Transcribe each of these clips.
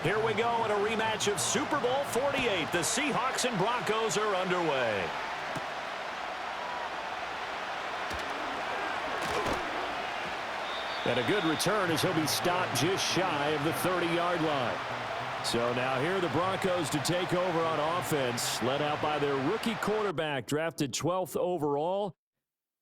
Here we go in a rematch of Super Bowl 48. The Seahawks and Broncos are underway. And a good return as he'll be stopped just shy of the 30-yard line. So now here are the Broncos to take over on offense, led out by their rookie quarterback, drafted 12th overall,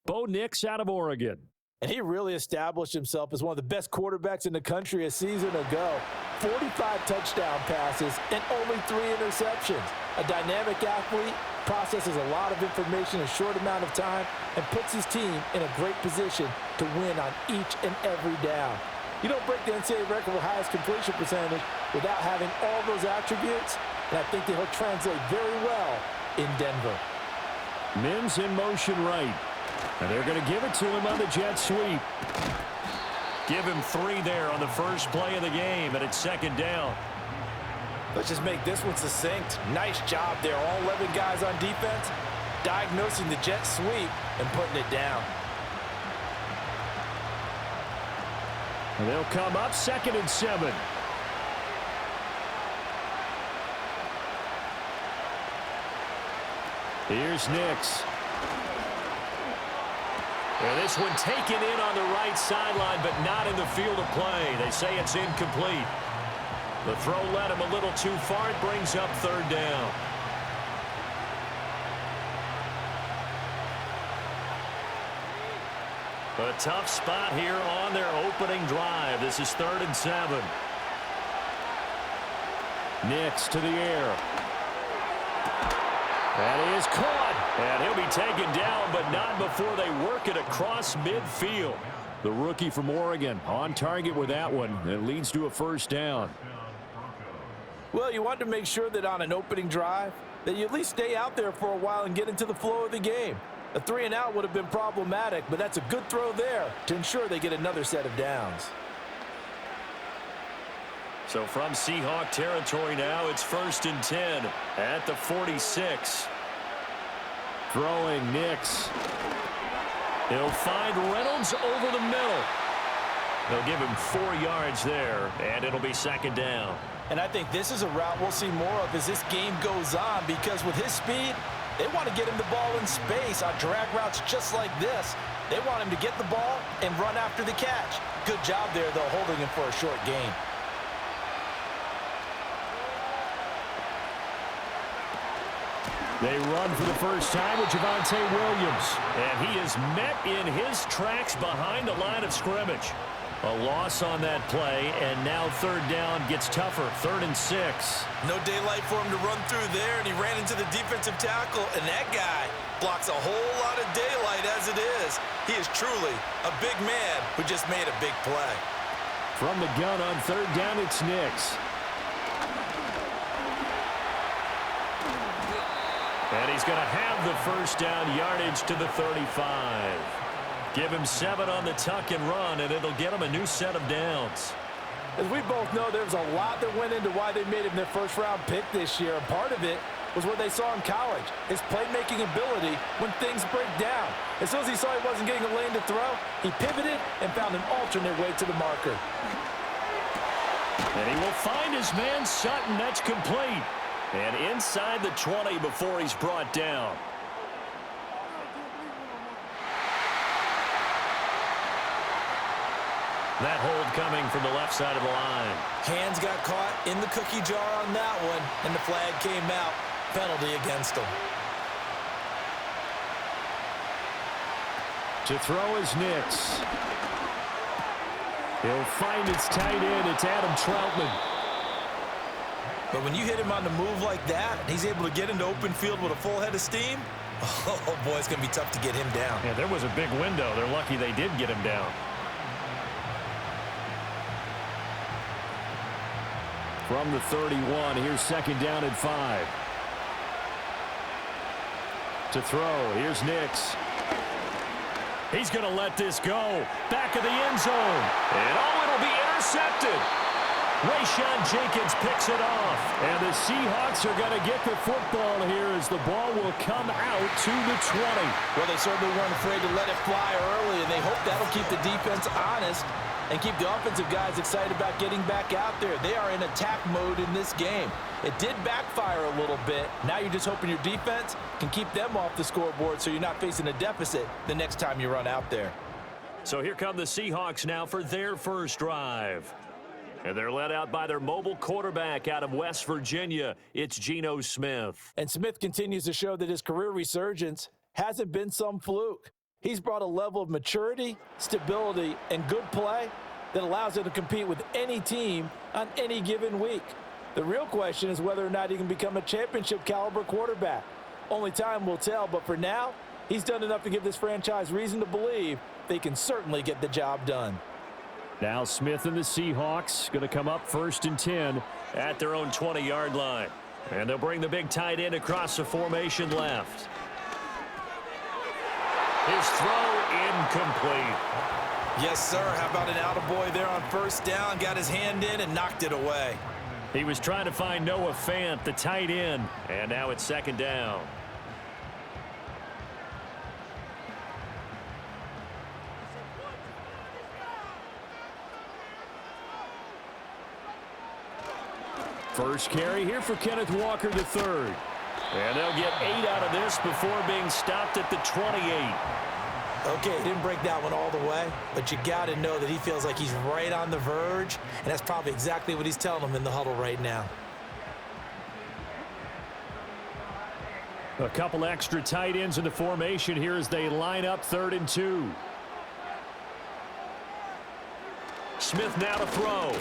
Bo Nix out of Oregon. And he really established himself as one of the best quarterbacks in the country a season ago. 45 touchdown passes and only 3 interceptions. A dynamic athlete, processes a lot of information in a short amount of time, and puts his team in a great position to win on each and every down. You don't break the NCAA record for highest completion percentage without having all those attributes, and I think that he'll translate very well in Denver. Mims in motion right. And they're going to give it to him on the jet sweep. Give him 3 there on the first play of the game, and it's second down. Let's just make this one succinct. Nice job there. All 11 guys on defense, diagnosing the jet sweep and putting it down. And they'll come up 2nd and 7. Here's Nix. And this one taken in on the right sideline, but not in the field of play. They say it's incomplete. The throw led him a little too far. It brings up 3rd down. A tough spot here on their opening drive. This is 3rd and 7. Nix to the air. And he is caught. And he'll be taken down, but not before they work it across midfield. The rookie from Oregon on target with that one. It leads to a 1st down. Well, you want to make sure that on an opening drive that you at least stay out there for a while and get into the flow of the game. A 3-and-out would have been problematic, but that's a good throw there to ensure they get another set of downs. So from Seahawk territory now, it's 1st and 10 at the 46. Throwing Nix. He'll find Reynolds over the middle. They'll give him 4 yards there, and it'll be 2nd down. And I think this is a route we'll see more of as this game goes on, because with his speed, they want to get him the ball in space on drag routes just like this. They want him to get the ball and run after the catch. Good job there, though, holding him for a short gain. They run for the first time with Javonte Williams. And he is met in his tracks behind the line of scrimmage. A loss on that play, and now 3rd down gets tougher. 3rd and 6. No daylight for him to run through there, and he ran into the defensive tackle, and that guy blocks a whole lot of daylight as it is. He is truly a big man who just made a big play. From the gun on 3rd down, it's Nix. And he's going to have the 1st down yardage to the 35. Give him 7 on the tuck and run, and it'll get him a new set of downs. As we both know, there's a lot that went into why they made him their 1st-round pick this year. And part of it was what they saw in college, his playmaking ability when things break down. As soon as he saw he wasn't getting a lane to throw, he pivoted and found an alternate way to the marker. And he will find his man Sutton. That's complete. And inside the 20 before he's brought down. That hold coming from the left side of the line. Hands got caught in the cookie jar on that one, and the flag came out. Penalty against him. To throw is Nix. He'll find his tight end. It's Adam Troutman. But when you hit him on the move like that, and he's able to get into open field with a full head of steam, oh boy, it's going to be tough to get him down. Yeah, there was a big window. They're lucky they did get him down. From the 31, here's 2nd down and 5. To throw, here's Nix. He's going to let this go. Back of the end zone. And it'll be intercepted. Rayshon Jenkins picks it off. And the Seahawks are going to get the football here as the ball will come out to the 20. Well, they certainly weren't afraid to let it fly early, and they hope that'll keep the defense honest. and keep the offensive guys excited about getting back out there. They are in attack mode in this game. It did backfire a little bit. Now you're just hoping your defense can keep them off the scoreboard so you're not facing a deficit the next time you run out there. So here come the Seahawks now for their first drive. And they're led out by their mobile quarterback out of West Virginia. It's Geno Smith. And Smith continues to show that his career resurgence hasn't been some fluke. He's brought a level of maturity, stability, and good play that allows him to compete with any team on any given week. The real question is whether or not he can become a championship caliber quarterback. Only time will tell, but for now, he's done enough to give this franchise reason to believe they can certainly get the job done. Now Smith and the Seahawks going to come up 1st and 10 at their own 20-yard line. And they'll bring the big tight end across the formation left. His throw incomplete. Yes, sir. How about an attaboy there on 1st down? Got his hand in and knocked it away. He was trying to find Noah Fant, the tight end. And now it's 2nd down. First carry here for Kenneth Walker III. And they'll get 8 out of this before being stopped at the 28. Okay, didn't break that one all the way, but you got to know that he feels like he's right on the verge, and that's probably exactly what he's telling them in the huddle right now. A couple extra tight ends in the formation here as they line up 3rd and 2. Smith now to throw.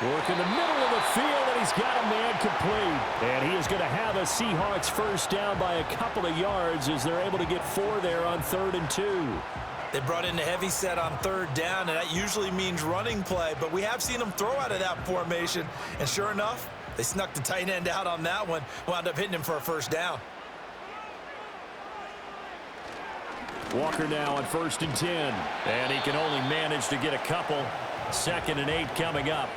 Work in the middle of the field, and he's got a man complete. And he is going to have a Seahawks first down by a couple of yards as they're able to get 4 there on 3rd and 2. They brought in the heavy set on 3rd down, and that usually means running play, but we have seen them throw out of that formation, and sure enough, they snuck the tight end out on that one, wound up hitting him for a 1st down. Walker now on 1st and 10, and he can only manage to get a couple. 2nd and 8 coming up.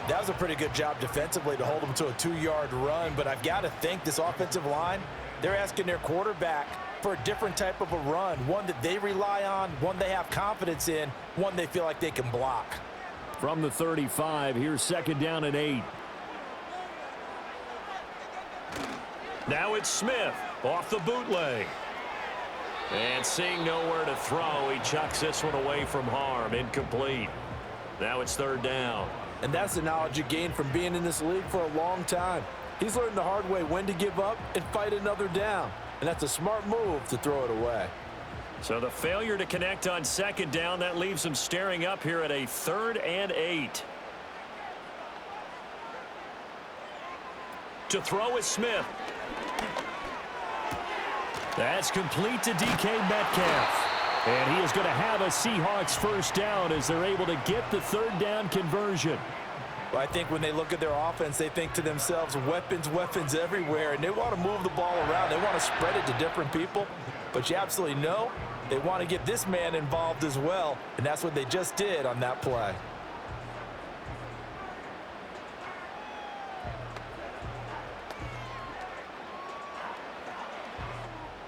That was a pretty good job defensively to hold them to a 2-yard run, but I've got to think this offensive line, they're asking their quarterback for a different type of a run, one that they rely on, one they have confidence in, one they feel like they can block. From the 35, here's 2nd down and 8. Now it's Smith off the bootleg. And seeing nowhere to throw, he chucks this one away from harm, incomplete. Now it's 3rd down. And that's the knowledge you gain from being in this league for a long time. He's learned the hard way when to give up and fight another down. And that's a smart move to throw it away. So the failure to connect on 2nd down, that leaves him staring up here at a 3rd and 8. To throw is Smith. That's complete to DK Metcalf. And he is going to have a Seahawks first down as they're able to get the 3rd down conversion. Well, I think when they look at their offense, they think to themselves, weapons, weapons everywhere, and they want to move the ball around. They want to spread it to different people. But you absolutely know they want to get this man involved as well, and that's what they just did on that play.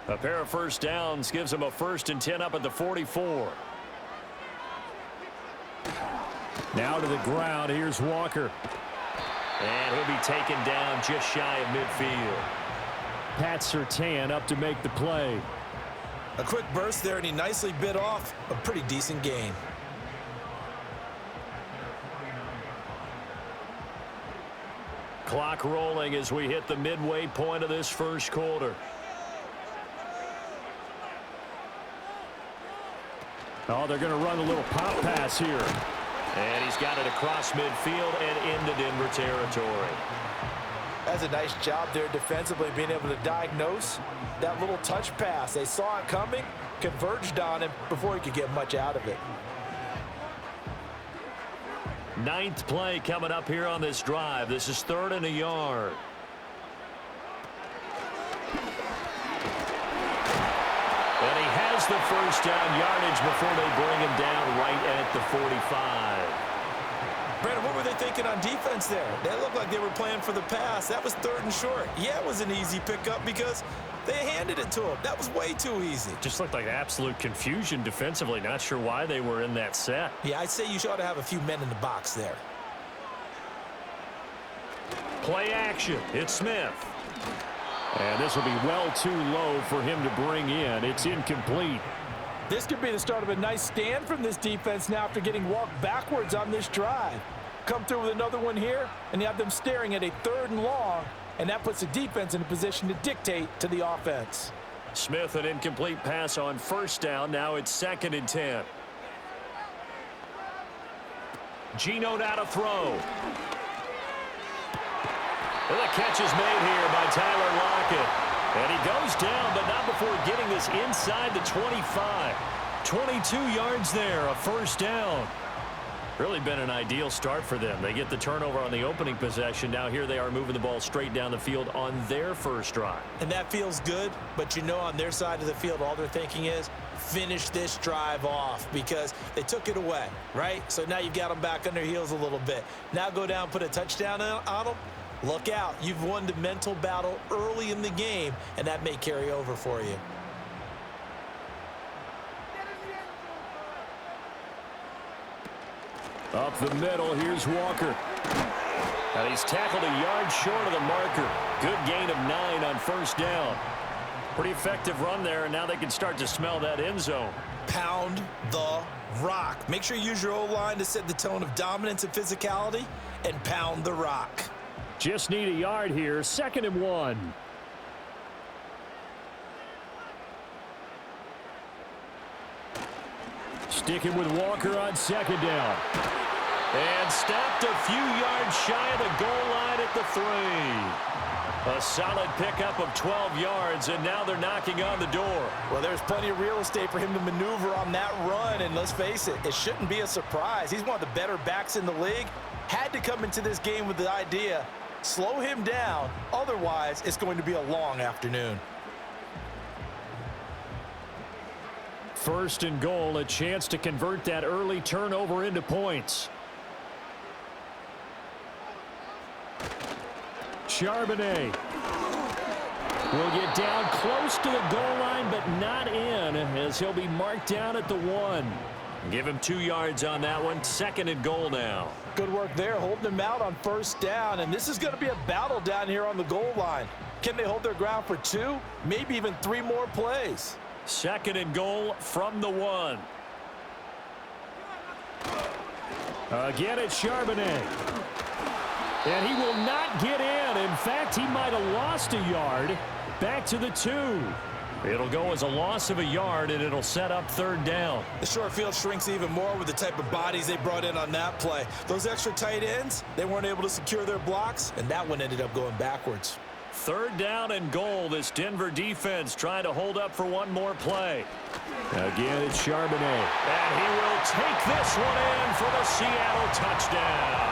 A pair of first downs gives him a 1st and 10 up at the 44. Now to the ground. Here's Walker. And he'll be taken down just shy of midfield. Pat Surtain up to make the play. A quick burst there, and he nicely bit off a pretty decent gain. Clock rolling as we hit the midway point of this first quarter. Oh, they're going to run a little pop pass here. And he's got it across midfield and into Denver territory. That's a nice job there defensively, being able to diagnose that little touch pass. They saw it coming, converged on him before he could get much out of it. 9th play coming up here on this drive. This is 3rd and a yard. And he has the first down yardage before they bring him down right at the 45. Brandon, what were they thinking on defense there? They looked like they were playing for the pass. That was 3rd and short. Yeah, it was an easy pickup because they handed it to him. That was way too easy. Just looked like absolute confusion defensively. Not sure why they were in that set. Yeah, I'd say you ought to have a few men in the box there. Play action. It's Smith. And this will be well too low for him to bring in. It's incomplete. This could be the start of a nice stand from this defense now after getting walked backwards on this drive. Come through with another one here, and you have them staring at a 3rd and long, and that puts the defense in a position to dictate to the offense. Smith, an incomplete pass on 1st down. Now it's 2nd and 10. Geno now to throw. And the catch is made here by Tyler Lockett. And he goes down, but not before getting this inside the 25. 22 yards there, a 1st down. Really been an ideal start for them. They get the turnover on the opening possession. Now here they are moving the ball straight down the field on their 1st drive. And that feels good, but you know on their side of the field, all they're thinking is finish this drive off because they took it away, right? So now you've got them back on their heels a little bit. Now go down, put a touchdown on them. Look out. You've won the mental battle early in the game, and that may carry over for you. Up the middle, here's Walker. And he's tackled a yard short of the marker. Good gain of 9 on 1st down. Pretty effective run there, and now they can start to smell that end zone. Pound the rock. Make sure you use your O-line to set the tone of dominance and physicality, and pound the rock. Just need a yard here. 2nd and 1. Sticking with Walker on 2nd down. And stopped a few yards shy of the goal line at the 3. A solid pickup of 12 yards, and now they're knocking on the door. Well, there's plenty of real estate for him to maneuver on that run, and let's face it, it shouldn't be a surprise. He's one of the better backs in the league. Had to come into this game with the idea, slow him down, otherwise it's going to be a long afternoon. 1st and goal, a chance to convert that early turnover into points. Charbonnet will get down close to the goal line, but not in, as he'll be marked down at the 1. Give him 2 yards on that one. 2nd and goal now. Good work there, holding him out on 1st down, and this is going to be a battle down here on the goal line. Can they hold their ground for 2, maybe even 3 more plays? 2nd and goal from the 1. Again, it's Charbonnet. And he will not get in. In fact, he might have lost a yard. Back to the 2. It'll go as a loss of a yard, and it'll set up 3rd down. The short field shrinks even more with the type of bodies they brought in on that play. Those extra tight ends, they weren't able to secure their blocks, and that one ended up going backwards. 3rd down and goal. This Denver defense trying to hold up for one more play. Again, it's Charbonnet. And he will take this one in for the Seattle touchdown.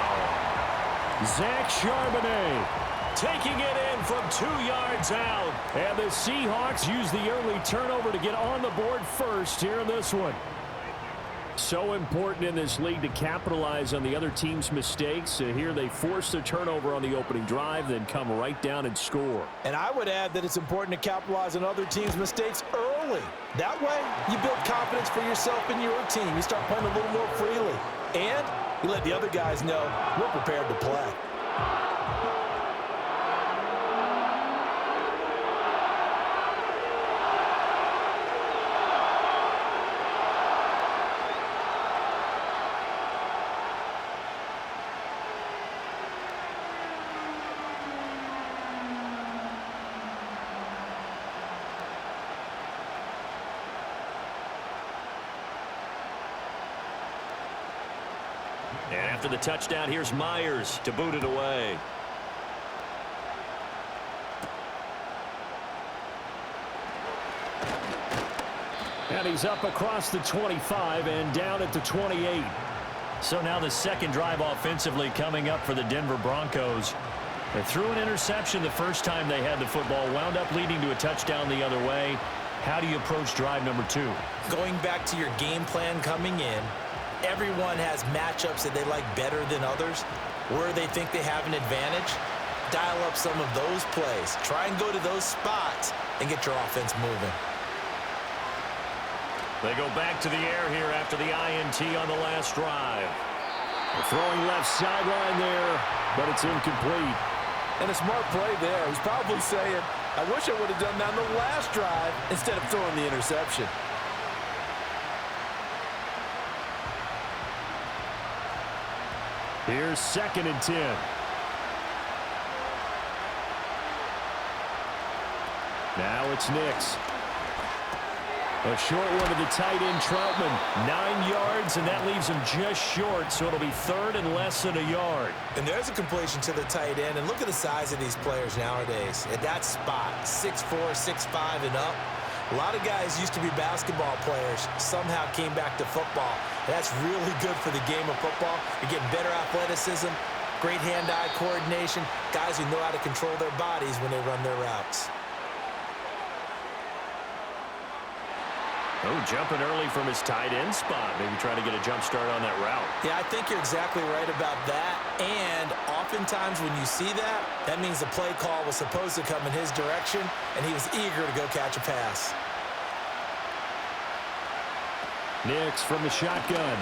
Zach Charbonnet taking it in from 2 yards out. And the Seahawks use the early turnover to get on the board first here in this one. So important in this league to capitalize on the other team's mistakes. Here they force the turnover on the opening drive, then come right down and score. And I would add that it's important to capitalize on other teams' mistakes early. That way, you build confidence for yourself and your team. You start playing a little more freely. And you let the other guys know we're prepared to play. And after the touchdown, here's Myers to boot it away. And he's up across the 25 and down at the 28. So now the second drive offensively coming up for the Denver Broncos. They threw an interception the first time they had the football, wound up leading to a touchdown the other way. How do you approach drive number 2? Going back to your game plan coming in, everyone has matchups that they like better than others, where they think they have an advantage. Dial up some of those plays. Try and go to those spots and get your offense moving. They go back to the air here after the INT on the last drive. Throwing left sideline there, but it's incomplete. And a smart play there. He's probably saying, I wish I would have done that on the last drive instead of throwing the interception. Here's 2nd and 10. Now it's Nix. A short one to the tight end, Troutman. 9 yards, and that leaves him just short, so it'll be 3rd and less than a yard. And there's a completion to the tight end, and look at the size of these players nowadays. At that spot, 6'4", 6'5", and up. A lot of guys used to be basketball players, somehow came back to football. And that's really good for the game of football. You're getting better athleticism, great hand-eye coordination, guys who know how to control their bodies when they run their routes. Oh, jumping early from his tight end spot. Maybe trying to get a jump start on that route. Yeah, I think you're exactly right about that. And oftentimes when you see that, that means the play call was supposed to come in his direction, and he was eager to go catch a pass. Nix from the shotgun.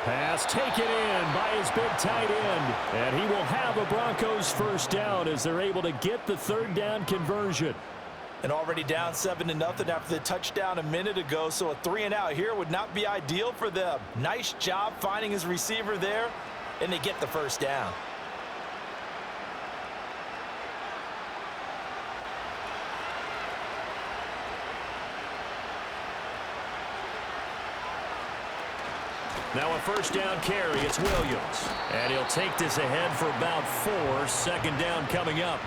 Pass taken in by his big tight end. And he will have a Broncos first down as they're able to get the 3rd down conversion. And already down 7-0 after the touchdown a minute ago, so a 3-and-out here would not be ideal for them. Nice job finding his receiver there, and they get the first down. Now a first down carry, it's Williams. And he'll take this ahead for about 4, 2nd down coming up.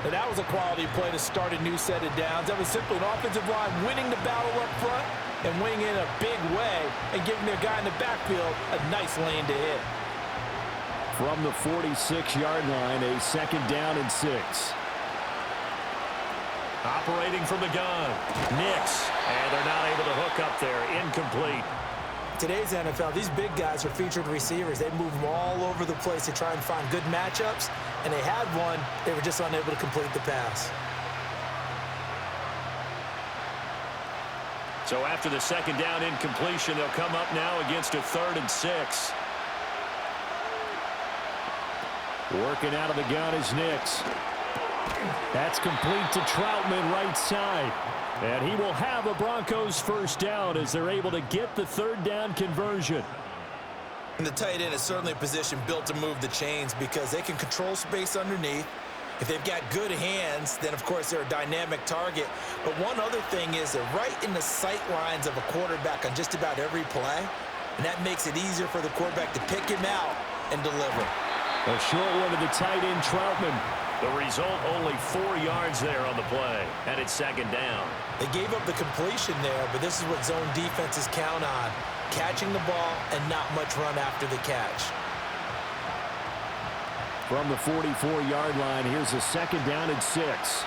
And that was a quality play to start a new set of downs. That was simply an offensive line winning the battle up front and winning in a big way and giving their guy in the backfield a nice lane to hit. From the 46-yard line, a 2nd down and 6. Operating from the gun, Nix. And they're not able to hook up there. Incomplete. Today's NFL, these big guys are featured receivers. They move them all over the place to try and find good matchups, and they had one. They were just unable to complete the pass. So after the 2nd down incompletion, they'll come up now against a 3rd and 6. Working out of the gun is Nix. That's complete to Troutman right side. And he will have a Broncos first down as they're able to get the 3rd down conversion. And the tight end is certainly a position built to move the chains because they can control space underneath. If they've got good hands, then of course they're a dynamic target. But one other thing is they're right in the sight lines of a quarterback on just about every play. And that makes it easier for the quarterback to pick him out and deliver. A short one to the tight end, Troutman. The result, only 4 yards there on the play, and it's 2nd down. They gave up the completion there, but this is what zone defenses count on, catching the ball and not much run after the catch. From the 44-yard line, here's a 2nd down and 6.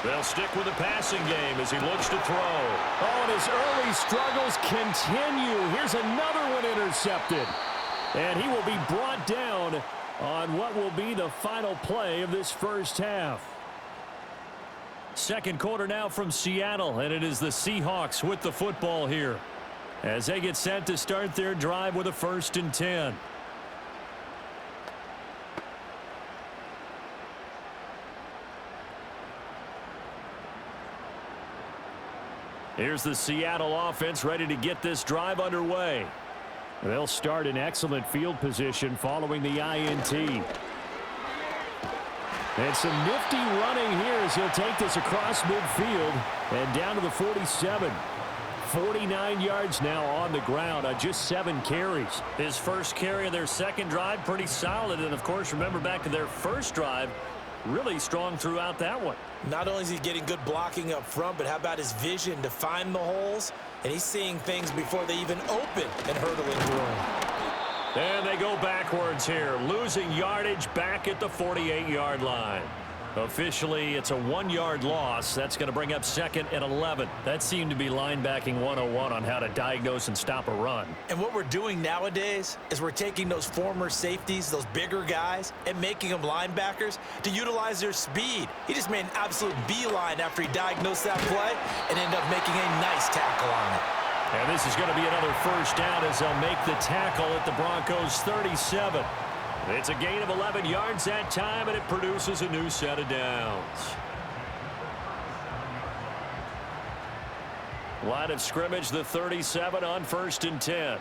They'll stick with the passing game as he looks to throw. Oh, and his early struggles continue. Here's another one intercepted. And he will be brought down on what will be the final play of this first half. 2nd quarter now from Seattle, and it is the Seahawks with the football here as they get set to start their drive with a 1st and 10. Here's the Seattle offense ready to get this drive underway. They'll start in excellent field position following the INT. And some nifty running here as he'll take this across midfield and down to the 47. 49 yards now on the ground on just 7 carries. His first carry of their 2nd drive, pretty solid. And, of course, remember back to their first drive, really strong throughout that one. Not only is he getting good blocking up front, but how about his vision to find the holes? And he's seeing things before they even open and hurdling through them. And they go backwards here, losing yardage back at the 48-yard line. Officially, it's a 1-yard loss. That's going to bring up 2nd and 11. That seemed to be linebacking 101 on how to diagnose and stop a run. And what we're doing nowadays is we're taking those former safeties, those bigger guys, and making them linebackers to utilize their speed. He just made an absolute beeline after he diagnosed that play and ended up making a nice tackle on it. And this is going to be another first down as they'll make the tackle at the Broncos' 37. It's a gain of 11 yards that time, and it produces a new set of downs. Line of scrimmage, the 37 on 1st and 10.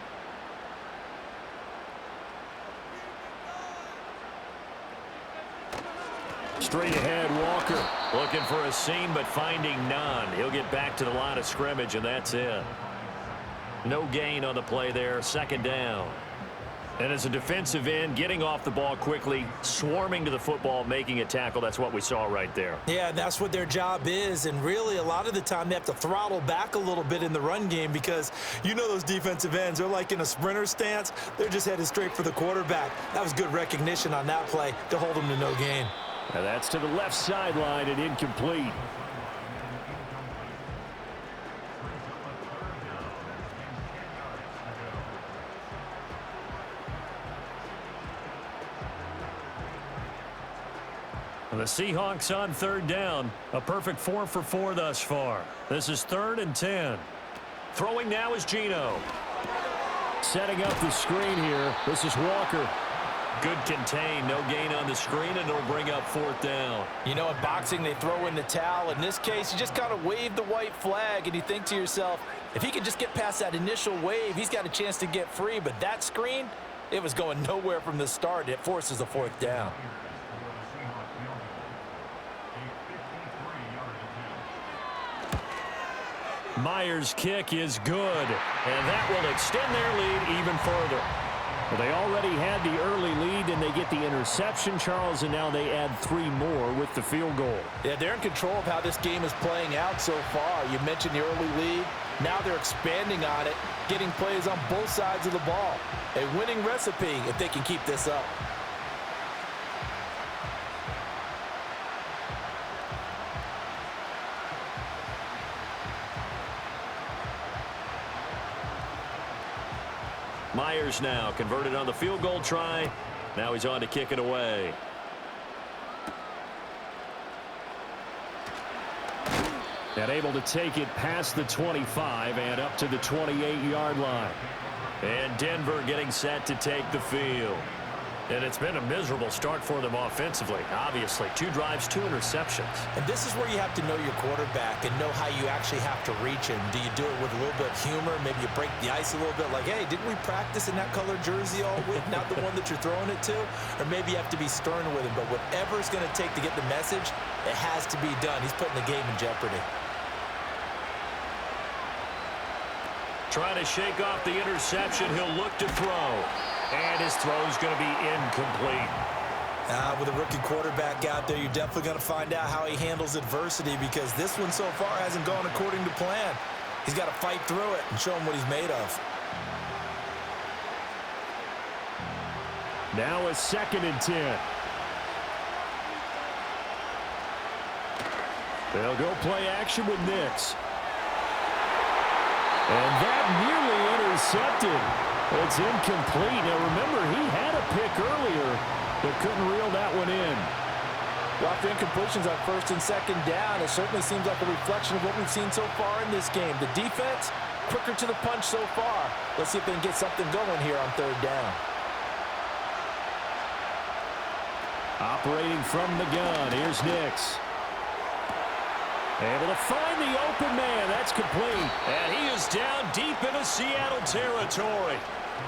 Straight ahead, Walker looking for a seam but finding none. He'll get back to the line of scrimmage, and that's it. No gain on the play there, 2nd down. And as a defensive end, getting off the ball quickly, swarming to the football, making a tackle, that's what we saw right there. Yeah, and that's what their job is. And really, a lot of the time, they have to throttle back a little bit in the run game because you know those defensive ends, they're like in a sprinter stance. They're just headed straight for the quarterback. That was good recognition on that play to hold them to no gain. And that's to the left sideline and incomplete. The Seahawks on 3rd down. A perfect 4 for 4 thus far. This is 3rd and 10. Throwing now is Geno. Setting up the screen here. This is Walker. Good contain. No gain on the screen, and it'll bring up 4th down. You know, in boxing, they throw in the towel. In this case, you just kind of wave the white flag, and you think to yourself, if he could just get past that initial wave, he's got a chance to get free. But that screen, it was going nowhere from the start. It forces a 4th down. Myers' kick is good, and that will extend their lead even further. Well, they already had the early lead, and they get the interception, Charles, and now they add 3 more with the field goal. Yeah, they're in control of how this game is playing out so far. You mentioned the early lead. Now they're expanding on it, getting plays on both sides of the ball. A winning recipe if they can keep this up. Myers now converted on the field goal try. Now he's on to kick it away. And able to take it past the 25 and up to the 28-yard line. And Denver getting set to take the field. And it's been a miserable start for them offensively. Obviously, 2 drives, 2 interceptions. And this is where you have to know your quarterback and know how you actually have to reach him. Do you do it with a little bit of humor? Maybe you break the ice a little bit like, hey, didn't we practice in that color jersey all week? Not the one that you're throwing it to? Or maybe you have to be stern with him. But whatever it's going to take to get the message, it has to be done. He's putting the game in jeopardy. Trying to shake off the interception. He'll look to throw. And his throw is going to be incomplete. With a rookie quarterback out there, you're definitely going to find out how he handles adversity because this one so far hasn't gone according to plan. He's got to fight through it and show him what he's made of. Now a 2nd and 10. They'll go play action with Nix. And that nearly intercepted. It's incomplete. Now, remember, he had a pick earlier, but couldn't reel that one in. Well, after incompletions on 1st and 2nd down, it certainly seems like a reflection of what we've seen so far in this game. The defense, quicker to the punch so far. Let's see if they can get something going here on 3rd down. Operating from the gun, here's Nix. Able to find the open man. That's complete. And he is down deep into Seattle territory.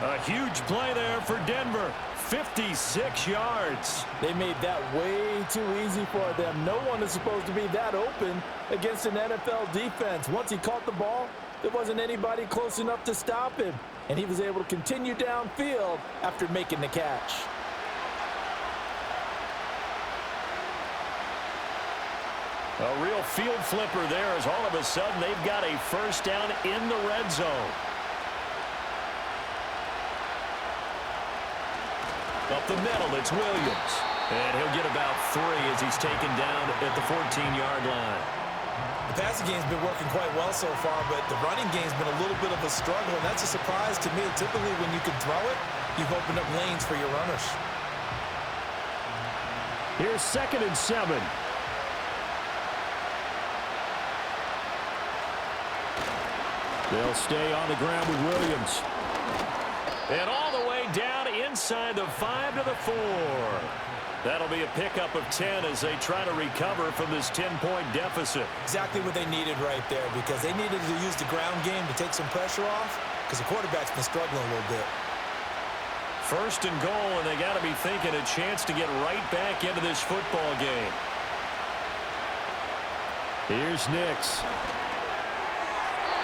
A huge play there for Denver. 56 yards. They made that way too easy for them. No one is supposed to be that open against an NFL defense. Once he caught the ball, there wasn't anybody close enough to stop him. And he was able to continue downfield after making the catch. A real field flipper there as all of a sudden they've got a first down in the red zone. Up the middle, it's Williams. And he'll get about 3 as he's taken down at the 14-yard line. The passing game's been working quite well so far, but the running game's been a little bit of a struggle, and that's a surprise to me. Typically, when you can throw it, you've opened up lanes for your runners. Here's 2nd and 7. They'll stay on the ground with Williams. And all the way down inside the 5 to the 4. That'll be a pickup of 10 as they try to recover from this 10-point deficit. Exactly what they needed right there, because they needed to use the ground game to take some pressure off, because the quarterback's been struggling a little bit. 1st and goal, and they got to be thinking a chance to get right back into this football game. Here's Nix.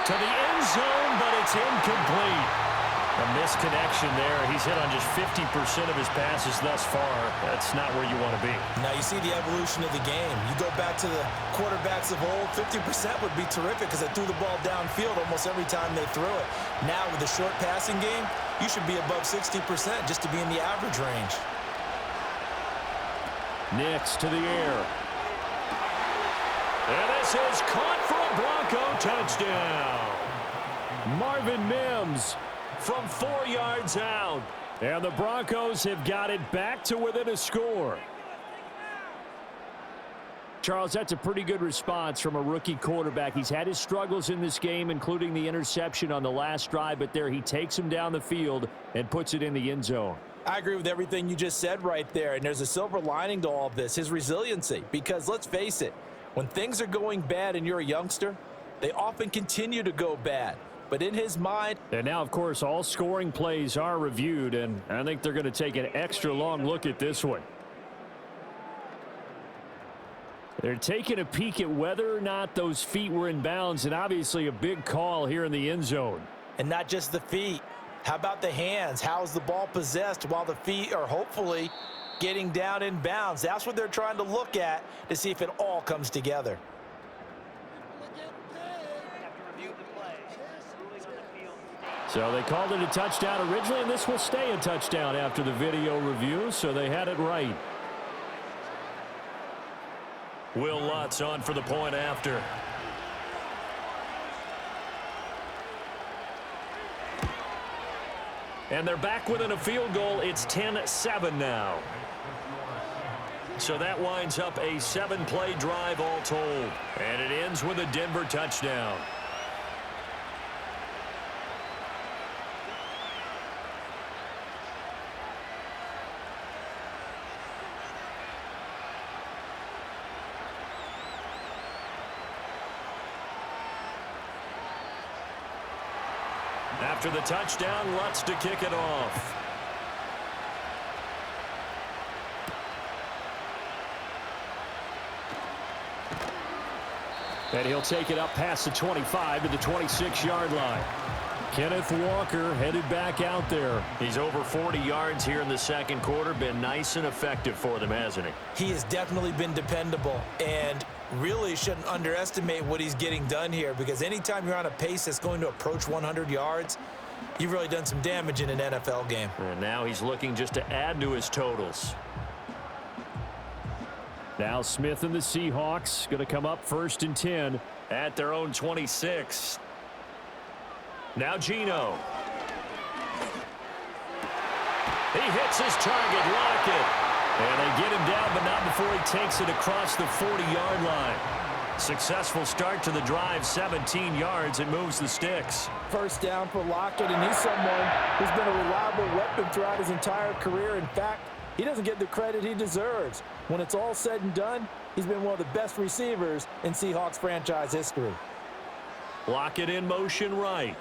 To the end zone, but it's incomplete. A misconnection there. He's hit on just 50% of his passes thus far. That's not where you want to be. Now you see the evolution of the game. You go back to the quarterbacks of old, 50% would be terrific because they threw the ball downfield almost every time they threw it. Now with the short passing game, you should be above 60% just to be in the average range. Nix to the air. And this is caught for a Bronco touchdown. Marvin Mims from 4 yards out. And the Broncos have got it back to within a score. Charles, that's a pretty good response from a rookie quarterback. He's had his struggles in this game, including the interception on the last drive, but there he takes him down the field and puts it in the end zone. I agree with everything you just said right there, and there's a silver lining to all of this, his resiliency. Because let's face it, when things are going bad and you're a youngster, they often continue to go bad. But in his mind... And now, of course, all scoring plays are reviewed, and I think they're going to take an extra long look at this one. They're taking a peek at whether or not those feet were in bounds, and obviously a big call here in the end zone. And not just the feet. How about the hands? How's the ball possessed while the feet are hopefully getting down in bounds? That's what they're trying to look at to see if it all comes together. So they called it a touchdown originally, and this will stay a touchdown after the video review, so they had it right. Will Lutz on for the point after. And they're back within a field goal. It's 10-7 now. So that winds up a 7-play drive all told. And it ends with a Denver touchdown. After the touchdown, Lutz to kick it off. And he'll take it up past the 25 to the 26-yard line. Kenneth Walker headed back out there. He's over 40 yards here in the second quarter. Been nice and effective for them, hasn't he? He has definitely been dependable, and really shouldn't underestimate what he's getting done here, because anytime you're on a pace that's going to approach 100 yards, you've really done some damage in an NFL game. And now he's looking just to add to his totals. Now Smith and the Seahawks going to come up 1st and 10 at their own 26. Now Geno. He hits his target, Lockett. And they get him down, but not before he takes it across the 40-yard line. Successful start to the drive, 17 yards, and moves the sticks. First down for Lockett, and he's someone who's been a reliable weapon throughout his entire career. In fact, he doesn't get the credit he deserves. When it's all said and done, he's been one of the best receivers in Seahawks franchise history. Lockett in motion right.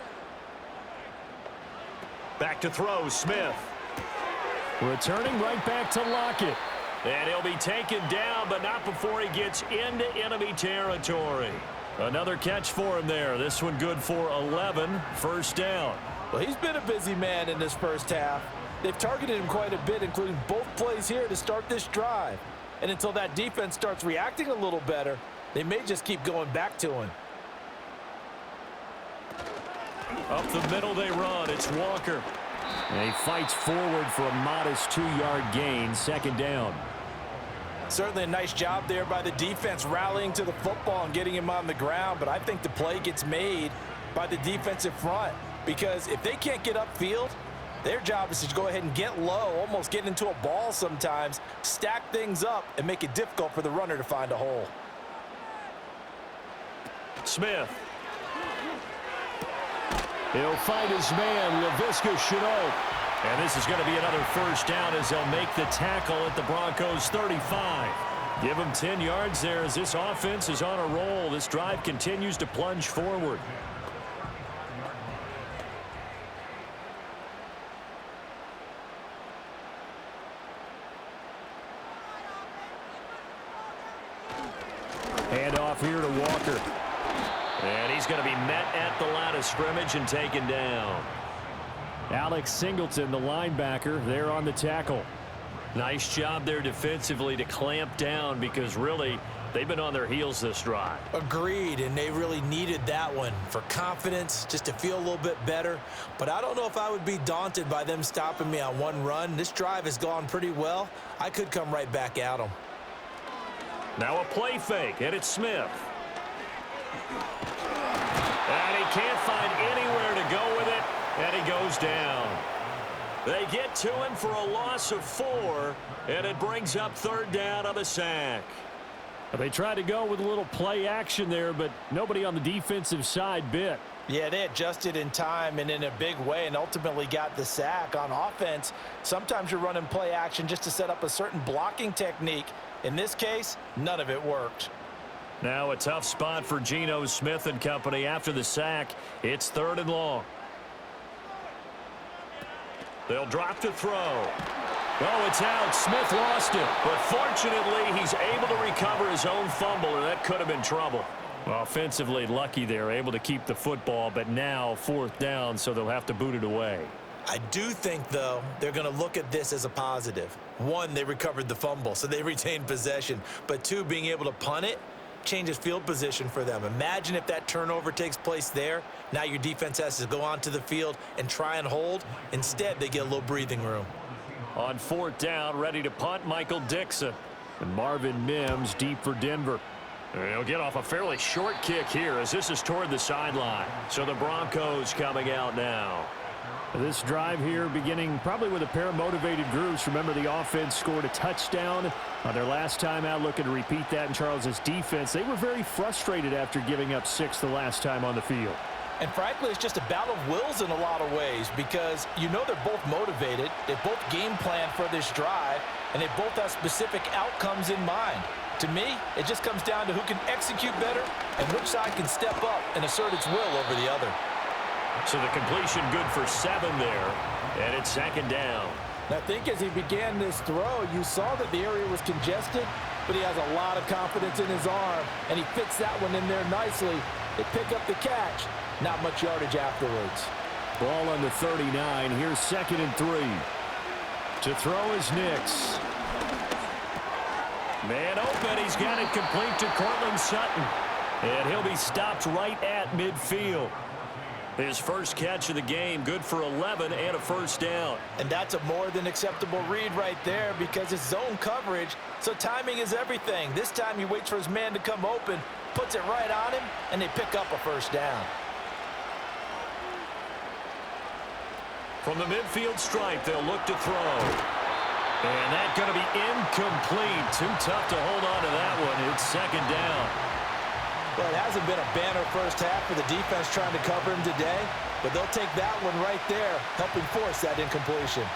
Back to throw, Smith. Returning right back to Lockett. And he'll be taken down, but not before he gets into enemy territory. Another catch for him there. This one good for 11. First down. Well, he's been a busy man in this first half. They've targeted him quite a bit, including both plays here to start this drive. And until that defense starts reacting a little better, they may just keep going back to him. Up the middle they run. It's Walker. And he fights forward for a modest 2-yard gain. Second down. Certainly a nice job there by the defense rallying to the football and getting him on the ground, but I think the play gets made by the defensive front because if they can't get upfield, their job is to go ahead and get low, almost get into a ball sometimes, stack things up, and make it difficult for the runner to find a hole. Smith. He'll find his man, Laviska Shenault. And this is going to be another first down as they'll make the tackle at the Broncos 35. Give them 10 yards there as this offense is on a roll. This drive continues to plunge forward. Hand off here to Walker. And he's going to be met at the line of scrimmage and taken down. Alex Singleton, the linebacker, there on the tackle. Nice job there defensively to clamp down because really they've been on their heels this drive. Agreed, and they really needed that one for confidence, just to feel a little bit better. But I don't know if I would be daunted by them stopping me on one run. This drive has gone pretty well. I could come right back at them. Now a play fake, and it's Smith. And he can't find anywhere to go with it, and he goes down. They get to him for a loss of 4, and it brings up third down on the sack. They tried to go with a little play action there, but nobody on the defensive side bit. Yeah, they adjusted in time and in a big way and ultimately got the sack. On offense, sometimes you're running play action just to set up a certain blocking technique. In this case, none of it worked. Now a tough spot for Geno Smith and company after the sack. It's 3rd and long. They'll drop to throw. Oh, it's out. Smith lost it. But fortunately, he's able to recover his own fumble, or that could have been trouble. Offensively lucky there, able to keep the football, but now 4th down, so they'll have to boot it away. I do think, though, they're going to look at this as a positive. 1, they recovered the fumble, so they retained possession. But 2, being able to punt it changes field position for them. Imagine if that turnover takes place there. Now your defense has to go onto the field and try and hold. Instead, they get a little breathing room. On 4th down, ready to punt, Michael Dixon. And Marvin Mims deep for Denver. He'll get off a fairly short kick here as this is toward the sideline. So the Broncos coming out now. This drive here beginning probably with a pair of motivated groups. Remember, the offense scored a touchdown on their last time out. Looking to repeat that in Charles's defense. They were very frustrated after giving up 6 the last time on the field. And frankly, it's just a battle of wills in a lot of ways because you know they're both motivated. They both game plan for this drive, and they both have specific outcomes in mind. To me, it just comes down to who can execute better and which side can step up and assert its will over the other. So the completion good for 7 there, and it's 2nd down. And I think as he began this throw, you saw that the area was congested, but he has a lot of confidence in his arm, and he fits that one in there nicely. They pick up the catch. Not much yardage afterwards. Ball on the 39. Here's 2nd and 3. To throw is Nix. Man open. He's got it complete to Cortland Sutton. And he'll be stopped right at midfield. His first catch of the game, good for 11 and a 1st down. And that's a more than acceptable read right there because it's zone coverage, so timing is everything. This time he waits for his man to come open, puts it right on him, and they pick up a 1st down. From the midfield stripe, they'll look to throw. And that's going to be incomplete. Too tough to hold on to that one. It's 2nd down. Well, it hasn't been a banner first half for the defense trying to cover him today, but they'll take that one right there, helping force that incompletion.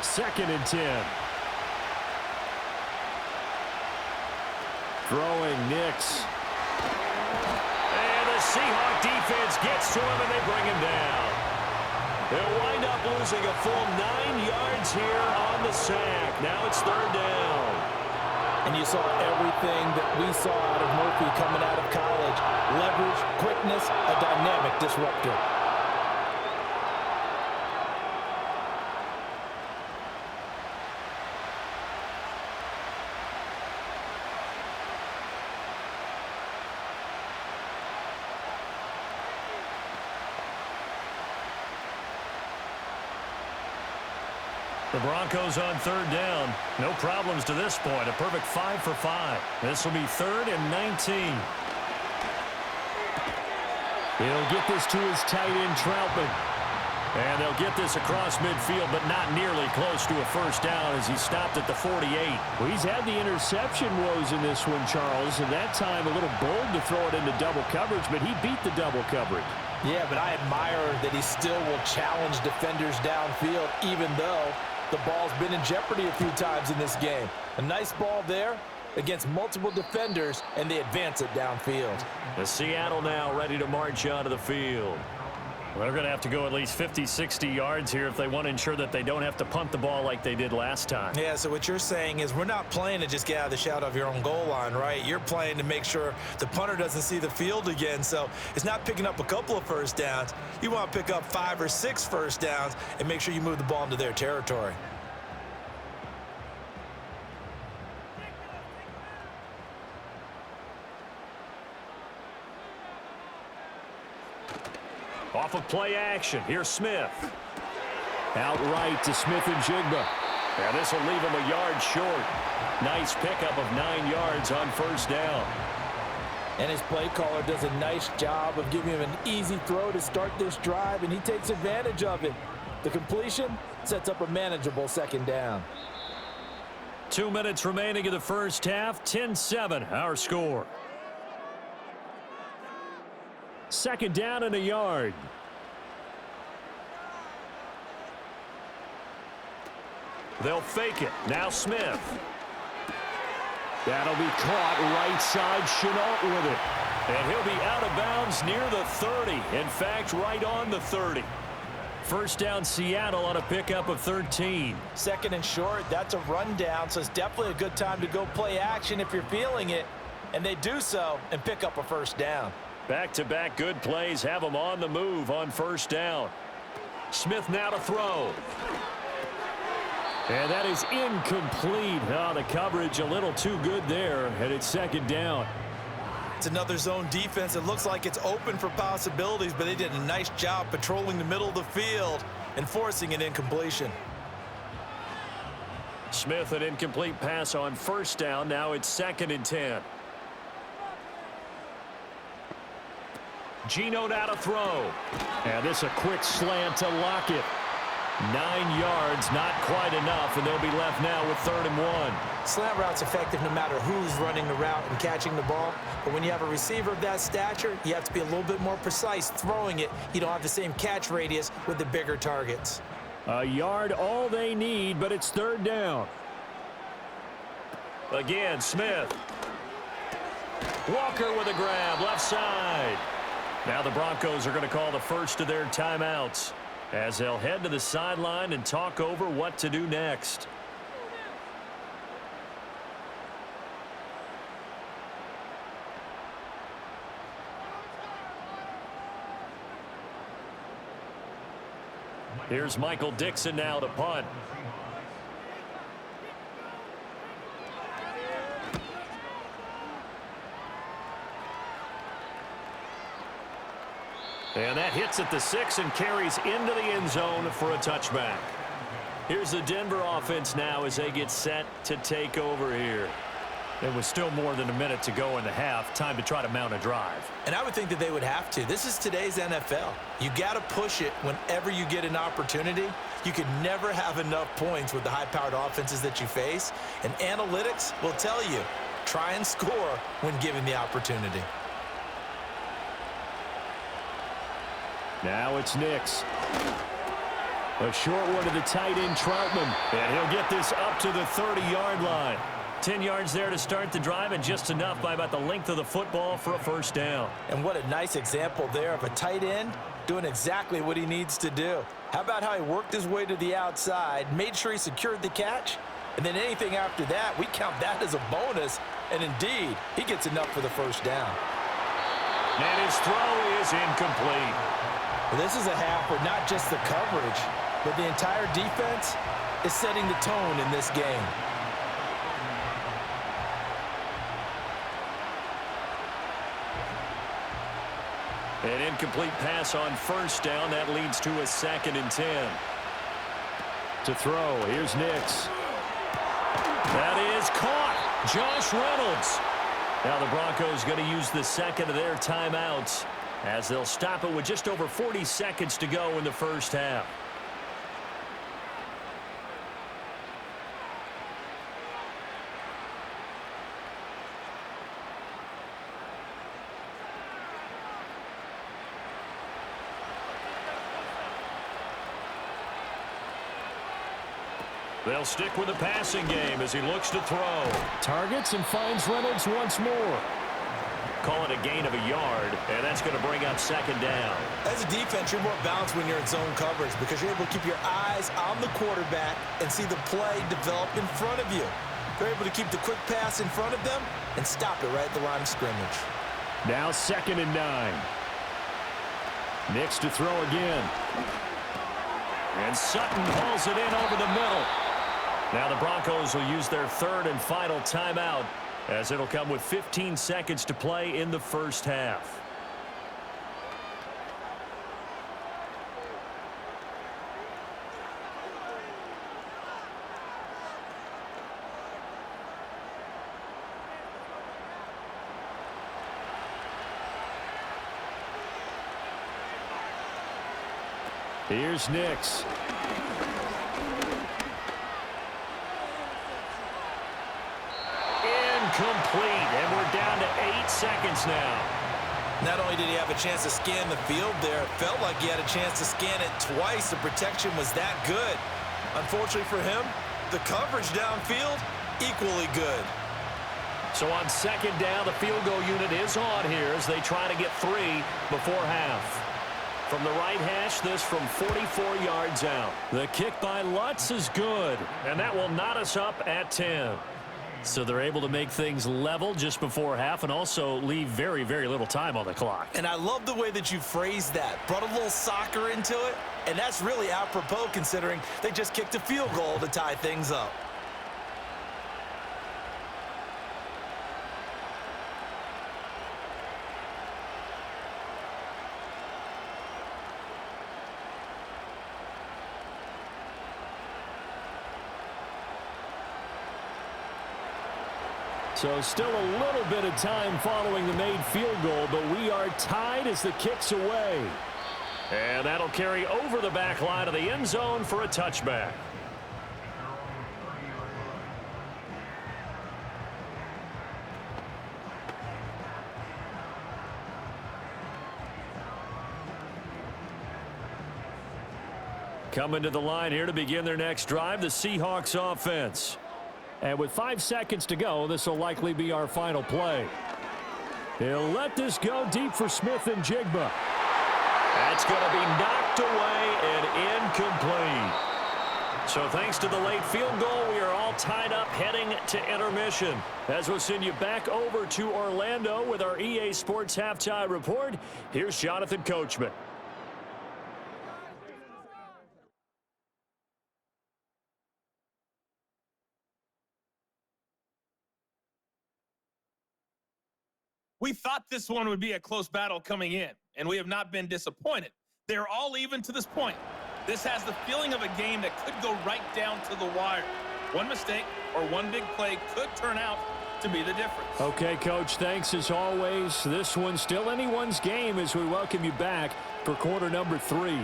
2nd and 10. Throwing Nix. And the Seahawks defense gets to him, and they bring him down. They'll wind up losing a full 9 yards here on the sack. Now it's 3rd down. And you saw everything that we saw out of Murphy coming out of college. Leverage, quickness, a dynamic disruptor. The Broncos on third down. No problems to this point. A perfect 5 for 5. This will be 3rd and 19. He'll get this to his tight end, Troutman. And they'll get this across midfield, but not nearly close to a first down as he stopped at the 48. Well, he's had the interception woes in this one, Charles, and that time a little bold to throw it into double coverage, but he beat the double coverage. Yeah, but I admire that he still will challenge defenders downfield, even though the ball's been in jeopardy a few times in this game. A nice ball there against multiple defenders, and they advance it downfield. The Seattle now ready to march onto the field. They're going to have to go at least 50, 60 yards here if they want to ensure that they don't have to punt the ball like they did last time. Yeah, so what you're saying is we're not playing to just get out of the shadow of your own goal line, right? You're playing to make sure the punter doesn't see the field again. So it's not picking up a couple of first downs. You want to pick up 5 or 6 first downs and make sure you move the ball into their territory. Off of play action, here's Smith. Outright to Smith and Jigba. And this will leave him a yard short. Nice pickup of 9 yards on first down. And his play caller does a nice job of giving him an easy throw to start this drive, and he takes advantage of it. The completion sets up a manageable second down. 2 minutes remaining in the first half, 10-7 our score. Second down and a yard. They'll fake it. Now Smith. That'll be caught right side. Chenault with it. And he'll be out of bounds near the 30. In fact, right on the 30. First down Seattle on a pickup of 13. Second and short, that's a rundown, so it's definitely a good time to go play action if you're feeling it. And they do so and pick up a first down. Back-to-back good plays have them on the move on first down. Smith now to throw. And that is incomplete. Oh, the coverage a little too good there, and it's second down. It's another zone defense. It looks like it's open for possibilities, but they did a nice job patrolling the middle of the field and forcing an incompletion. Smith, an incomplete pass on first down. Now it's 2nd and 10. Geno now to throw. And this a quick slant to Lockett. 9 yards, not quite enough, and they'll be left now with 3rd and 1. Slant route's effective no matter who's running the route and catching the ball. But when you have a receiver of that stature, you have to be a little bit more precise throwing it. You don't have the same catch radius with the bigger targets. A yard all they need, but it's 3rd down. Again, Smith. Walker with a grab, left side. Now the Broncos are going to call the first of their timeouts as they'll head to the sideline and talk over what to do next. Here's Michael Dixon now to punt. And that hits at the 6 and carries into the end zone for a touchback. Here's the Denver offense now as they get set to take over here. There was still more than a minute to go in the half. Time to try to mount a drive. And I would think that they would have to. This is today's NFL. You got to push it whenever you get an opportunity. You can never have enough points with the high-powered offenses that you face. And analytics will tell you, try and score when given the opportunity. Now it's Nix. A short one to the tight end, Troutman. And he'll get this up to the 30-yard line. 10 yards there to start the drive, and just enough by about the length of the football for a first down. And what a nice example there of a tight end doing exactly what he needs to do. How about how he worked his way to the outside, made sure he secured the catch, and then anything after that, we count that as a bonus. And indeed, he gets enough for the first down. And his throw is incomplete. Well, this is a half where not just the coverage, but the entire defense is setting the tone in this game. An incomplete pass on first down. That leads to a 2nd and 10. To throw, here's Nix. That is caught. Josh Reynolds. Now the Broncos going to use the second of their timeouts as they'll stop it with just over 40 seconds to go in the first half. They'll stick with the passing game as he looks to throw. Targets and finds Reynolds once more. Call it a gain of a yard, and that's going to bring up second down. As a defense, you're more balanced when you're in zone coverage because you're able to keep your eyes on the quarterback and see the play develop in front of you. They're able to keep the quick pass in front of them and stop it right at the line of scrimmage. Now 2nd and 9. Nix to throw again. And Sutton hauls it in over the middle. Now the Broncos will use their third and final timeout as it'll come with 15 seconds to play in the first half. Here's Nix. Incomplete, and we're down to 8 seconds now. Not only did he have a chance to scan the field there, it felt like he had a chance to scan it twice. The protection was that good. Unfortunately for him, the coverage downfield, equally good. So on second down, the field goal unit is on here as they try to get 3 before half. From the right hash, this from 44 yards out. The kick by Lutz is good, and that will knot us up at 10. So they're able to make things level just before half and also leave very, very little time on the clock. And I love the way that you phrased that. Brought a little soccer into it, and that's really apropos considering they just kicked a field goal to tie things up. So still a little bit of time following the made field goal, but we are tied as the kick's away. And that'll carry over the back line of the end zone for a touchback. Coming to the line here to begin their next drive, the Seahawks offense. And with 5 seconds to go, this will likely be our final play. He'll let this go deep for Smith and Jigba. That's going to be knocked away and incomplete. So thanks to the late field goal, we are all tied up heading to intermission. As we'll send you back over to Orlando with our EA Sports Halftime Report, here's Jonathan Coachman. We thought this one would be a close battle coming in, and we have not been disappointed. They're all even to this point. This has the feeling of a game that could go right down to the wire. One mistake or one big play could turn out to be the difference. Okay, Coach, thanks as always. This one's still anyone's game as we welcome you back for quarter number 3.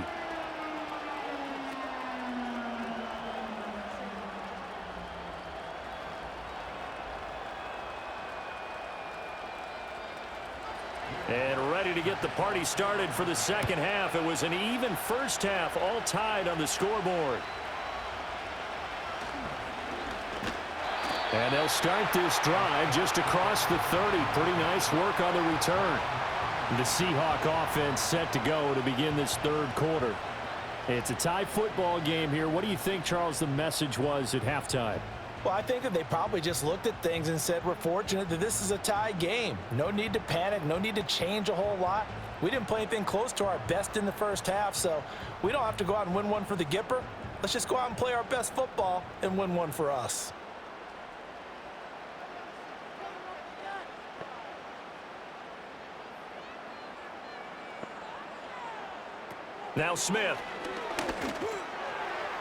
And ready to get the party started for the second half. It was an even first half, all tied on the scoreboard. And they'll start this drive just across the 30. Pretty nice work on the return. The Seahawk offense set to go to begin this third quarter. It's a tie football game here. What do you think, Charles, the message was at halftime? Well, I think that they probably just looked at things and said, we're fortunate that this is a tie game. No need to panic, no need to change a whole lot. We didn't play anything close to our best in the first half, so we don't have to go out and win one for the Gipper. Let's just go out and play our best football and win one for us. Now Smith.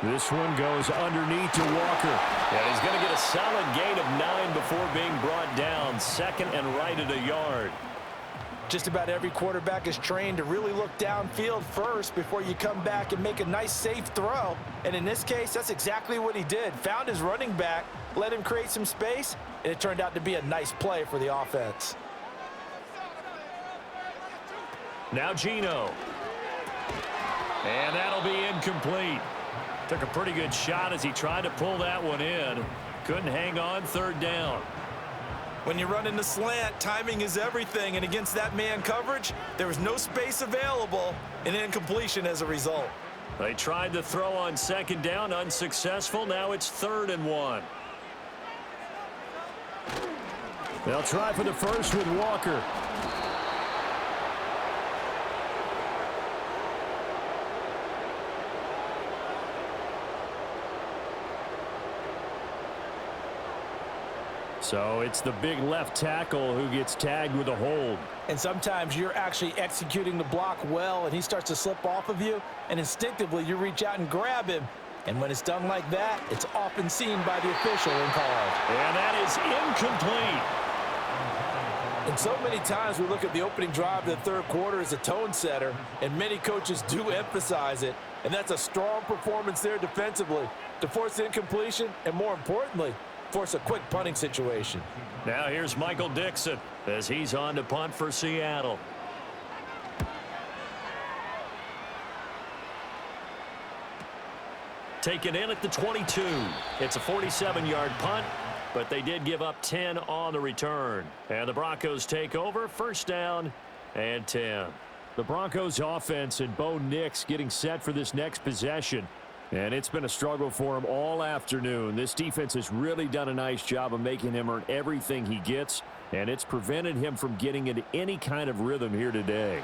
This one goes underneath to Walker. And he's going to get a solid gain of 9 before being brought down. Second and right at a yard. Just about every quarterback is trained to really look downfield first before you come back and make a nice, safe throw. And in this case, that's exactly what he did. Found his running back, let him create some space, and it turned out to be a nice play for the offense. Now Geno. And that'll be incomplete. Took a pretty good shot as he tried to pull that one in. Couldn't hang on, third down. When you run in the slant, timing is everything, and against that man coverage, there was no space available, and incompletion as a result. They tried to throw on second down, unsuccessful. Now it's 3rd and 1. They'll try for the first with Walker. So it's the big left tackle who gets tagged with a hold. And sometimes you're actually executing the block well, and he starts to slip off of you, and instinctively you reach out and grab him. And when it's done like that, it's often seen by the official and called. And that is incomplete. And so many times we look at the opening drive of the third quarter as a tone setter, and many coaches do emphasize it. And that's a strong performance there defensively to force incompletion, and more importantly, force a quick punting situation. Now here's Michael Dixon as he's on to punt for Seattle. Taken in at the 22. It's a 47-yard punt, but they did give up 10 on the return. And the Broncos take over, first down and 10. The Broncos offense and Bo Nix getting set for this next possession. And it's been a struggle for him all afternoon. This defense has really done a nice job of making him earn everything he gets, and it's prevented him from getting into any kind of rhythm here today.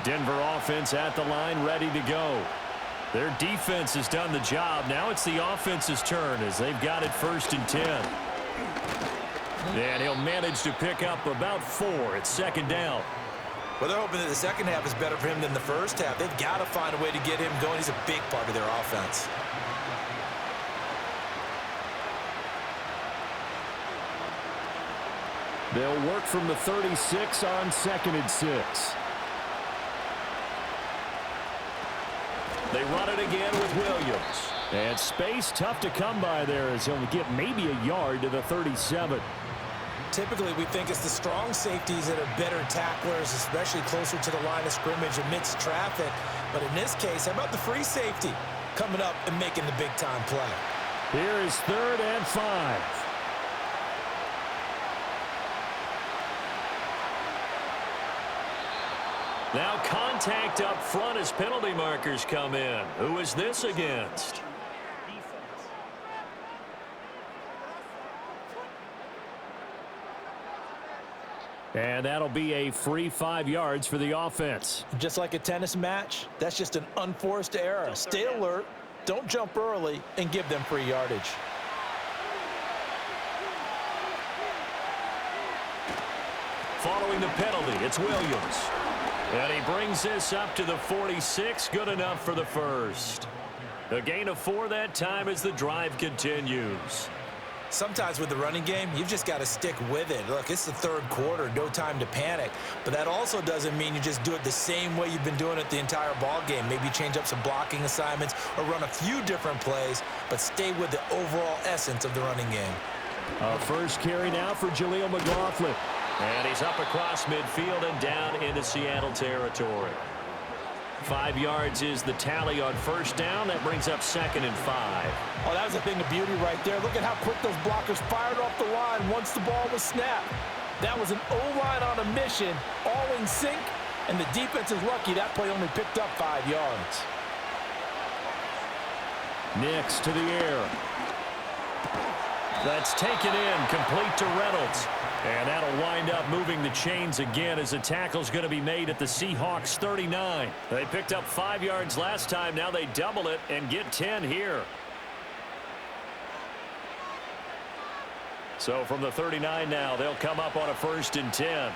Denver offense at the line, ready to go. Their defense has done the job. Now it's the offense's turn as they've got it 1st and 10. And he'll manage to pick up about 4. It's 2nd down. Well, they're hoping that the second half is better for him than the first half. They've got to find a way to get him going. He's a big part of their offense. They'll work from the 36 on 2nd and 6. They run it again with Williams. And space tough to come by there as he'll get maybe a yard to the 37. Typically, we think it's the strong safeties that are better tacklers, especially closer to the line of scrimmage amidst traffic. But in this case, how about the free safety coming up and making the big-time play? Here is 3rd and 5. Now contact up front as penalty markers come in. Who is this against? And that'll be a free 5 yards for the offense. Just like a tennis match, that's just an unforced error. Stay alert, don't jump early, and give them free yardage. Following the penalty, it's Williams. And he brings this up to the 46, good enough for the first. A gain of 4 that time as the drive continues. Sometimes with the running game, you've just got to stick with it. Look, it's the third quarter, no time to panic. But that also doesn't mean you just do it the same way you've been doing it the entire ball game. Maybe change up some blocking assignments or run a few different plays, but stay with the overall essence of the running game. First carry now for Jaleel McLaughlin. And he's up across midfield and down into Seattle territory. 5 yards is the tally on first down. That brings up 2nd and 5. Oh, that was a thing of beauty right there. Look at how quick those blockers fired off the line once the ball was snapped. That was an O-line on a mission, all in sync, and the defense is lucky that play only picked up 5 yards. Nix to the air. That's taken in, complete to Reynolds. And that'll wind up moving the chains again as the tackle's going to be made at the Seahawks 39. They picked up 5 yards last time. Now they double it and get 10 here. So from the 39 now, they'll come up on a 1st and 10.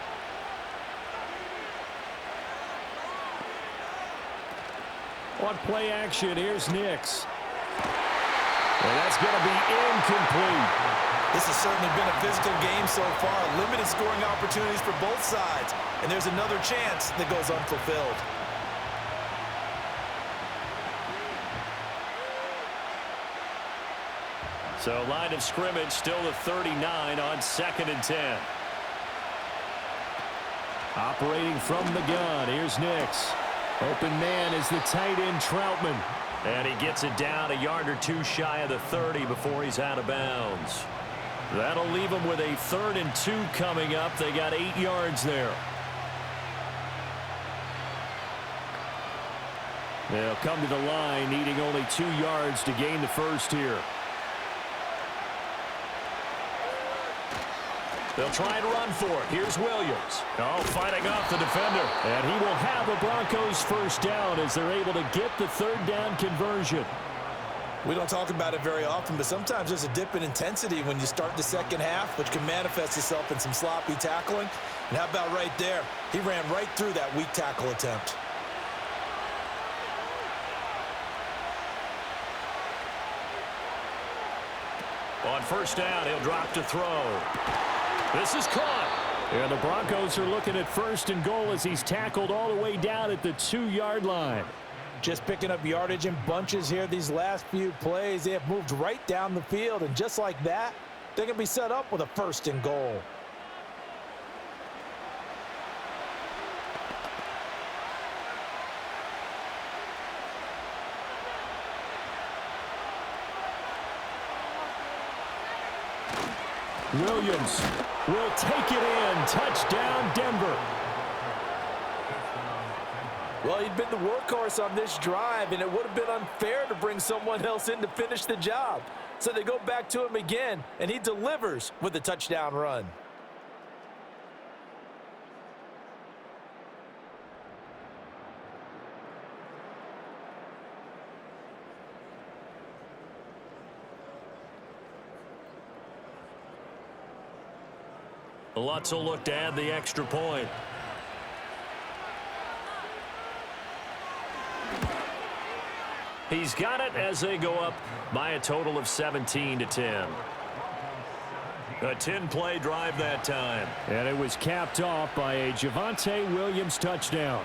On play action, here's Nix. And that's going to be incomplete. This has certainly been a physical game so far. Limited scoring opportunities for both sides. And there's another chance that goes unfulfilled. So line of scrimmage still the 39 on 2nd and 10. Operating from the gun, here's Nix. Open man is the tight end Troutman. And he gets it down a yard or two shy of the 30 before he's out of bounds. That'll leave him with a 3rd and 2 coming up. They got 8 yards there. They'll come to the line needing only 2 yards to gain the first here. They'll try and run for it. Here's Williams. Oh, fighting off the defender. And he will have a Broncos first down as they're able to get the 3rd down conversion. We don't talk about it very often, but sometimes there's a dip in intensity when you start the second half, which can manifest itself in some sloppy tackling. And how about right there? He ran right through that weak tackle attempt. On 1st down, he'll drop to throw. This is caught. And the Broncos are looking at 1st and goal as he's tackled all the way down at the 2-yard line. Just picking up yardage in bunches here these last few plays. They have moved right down the field, and just like that, they're going to be set up with a 1st and goal. Williams will take it in. Touchdown, Denver. Well, he'd been the workhorse on this drive, and it would have been unfair to bring someone else in to finish the job. So they go back to him again, and he delivers with a touchdown run. Lutz will look to add the extra point. He's got it as they go up by a total of 17-10. A 10-play drive that time. And it was capped off by a Javonte Williams touchdown.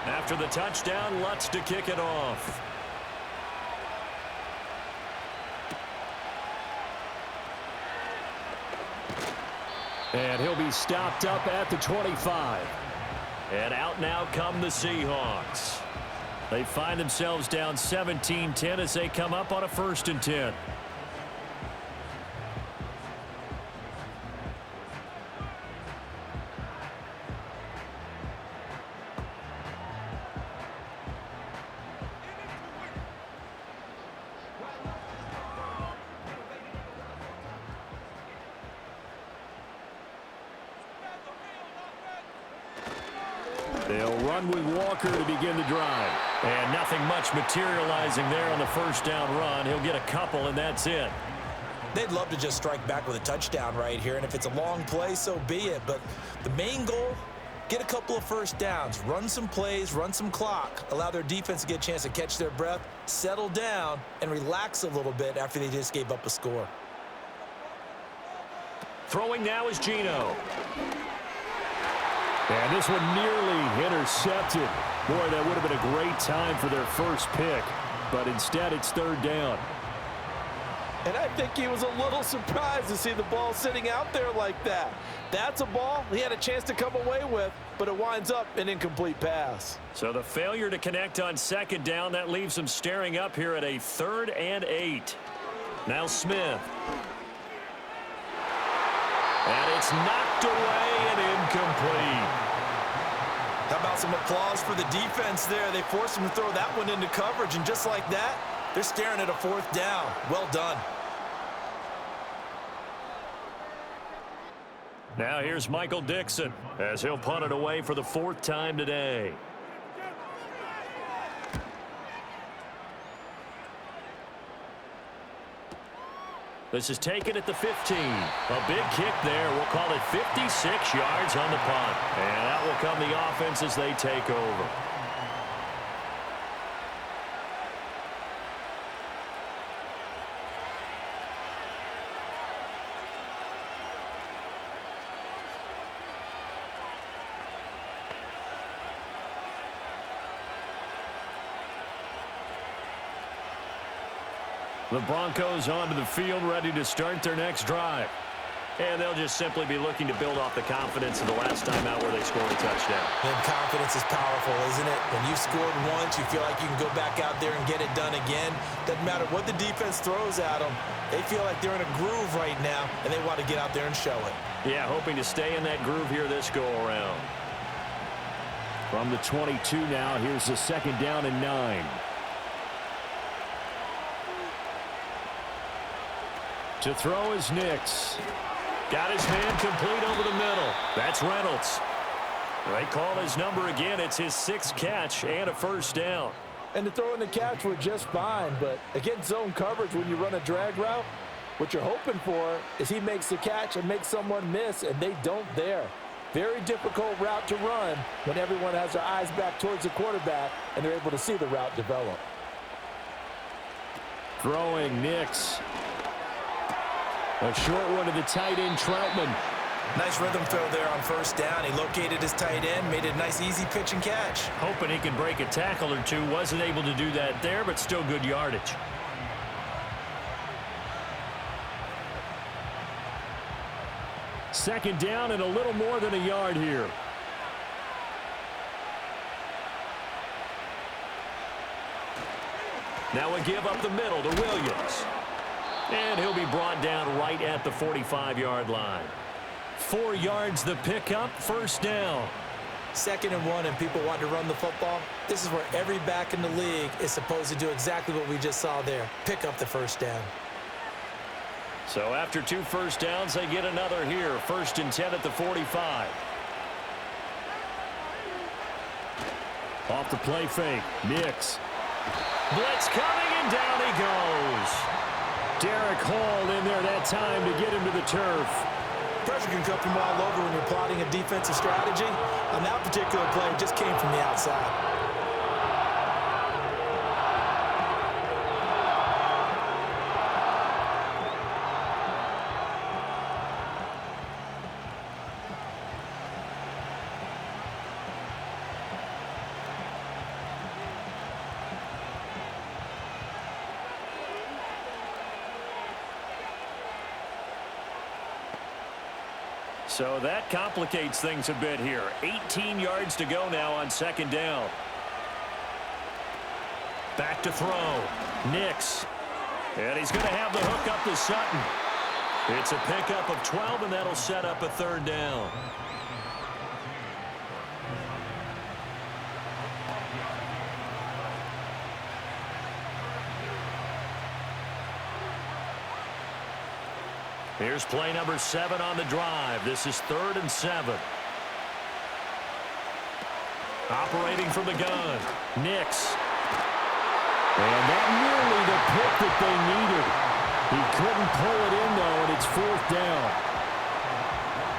After the touchdown, Lutz to kick it off. And he'll be stopped up at the 25. And out now come the Seahawks. They find themselves down 17-10 as they come up on a 1st and 10. They'll run with Walker to begin the drive. And nothing much materializing there on the 1st down run. He'll get a couple, and that's it. They'd love to just strike back with a touchdown right here, and if it's a long play, so be it. But the main goal, get a couple of 1st downs, run some plays, run some clock, allow their defense to get a chance to catch their breath, settle down, and relax a little bit after they just gave up a score. Throwing now is Geno. And this one nearly intercepted. Boy, that would have been a great time for their first pick. But instead, it's 3rd down. And I think he was a little surprised to see the ball sitting out there like that. That's a ball he had a chance to come away with, but it winds up an incomplete pass. So the failure to connect on 2nd down, that leaves them staring up here at a 3rd and 8. Now Smith. And it's knocked away and incomplete. How about some applause for the defense there? They forced him to throw that one into coverage, and just like that, they're staring at a 4th down. Well done. Now here's Michael Dixon as he'll punt it away for the 4th time today. This is taken at the 15. A big kick there. We'll call it 56 yards on the punt. And that will come the offense as they take over. The Broncos onto the field, ready to start their next drive. And they'll just simply be looking to build off the confidence of the last time out where they scored a touchdown. And confidence is powerful, isn't it? When you've scored once, you feel like you can go back out there and get it done again. Doesn't matter what the defense throws at them. They feel like they're in a groove right now, and they want to get out there and show it. Yeah, hoping to stay in that groove here this go-around. From the 22 now, here's the 2nd down and 9. To throw is Nix. Got his man complete over the middle. That's Reynolds. They call his number again. It's his 6th catch and a 1st down. And the throw and the catch were just fine, but against zone coverage when you run a drag route, what you're hoping for is he makes the catch and makes someone miss, and they don't there. Very difficult route to run when everyone has their eyes back towards the quarterback and they're able to see the route develop. Throwing Nix. A short one to the tight end, Troutman. Nice rhythm throw there on 1st down. He located his tight end, made it a nice, easy pitch and catch. Hoping he can break a tackle or two. Wasn't able to do that there, but still good yardage. Second down and a little more than a yard here. Now a give up the middle to Williams. And he'll be brought down right at the 45-yard line. 4 yards the pickup, 1st down. 2nd and 1, and people want to run the football. This is where every back in the league is supposed to do exactly what we just saw there. Pick up the 1st down. So after 2 first downs, they get another here. 1st and 10 at the 45. Off the play fake. Nix. Blitz coming, and down he goes. Derek Hall in there that time to get him to the turf. Pressure can come from all over when you're plotting a defensive strategy. On that particular play, it just came from the outside. So that complicates things a bit here. 18 yards to go now on 2nd down. Back to throw. Nix. And he's going to have the hook up to Sutton. It's a pickup of 12, and that'll set up a 3rd down. Here's play number 7 on the drive. This is 3rd and 7. Operating from the gun. Nix. And that nearly the pick that they needed. He couldn't pull it in, though, and it's 4th down.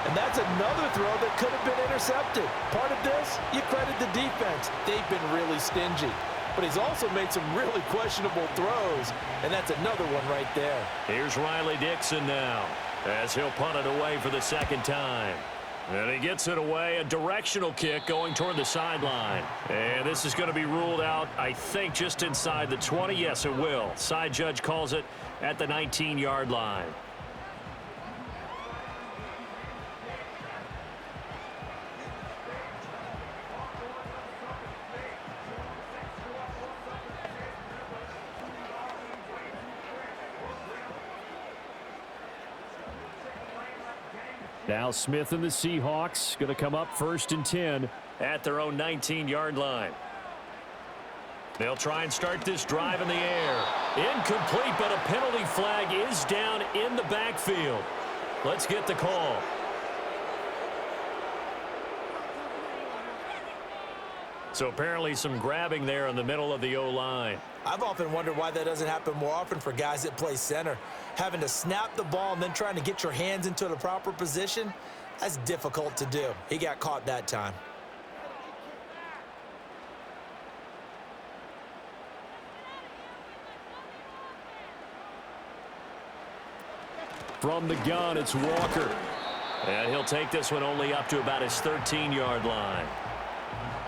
And that's another throw that could have been intercepted. Part of this, you credit the defense. They've been really stingy. But he's also made some really questionable throws, and that's another one right there. Here's Riley Dixon now as he'll punt it away for the 2nd time. And he gets it away, a directional kick going toward the sideline. And this is going to be ruled out, I think, just inside the 20. Yes, it will. Side judge calls it at the 19-yard line. Now Smith and the Seahawks going to come up 1st and 10 at their own 19-yard line. They'll try and start this drive in the air. Incomplete, but a penalty flag is down in the backfield. Let's get the call. So apparently some grabbing there in the middle of the O-line. I've often wondered why that doesn't happen more often for guys that play center. Having to snap the ball and then trying to get your hands into the proper position, that's difficult to do. He got caught that time. From the gun, it's Walker. And he'll take this one only up to about his 13-yard line.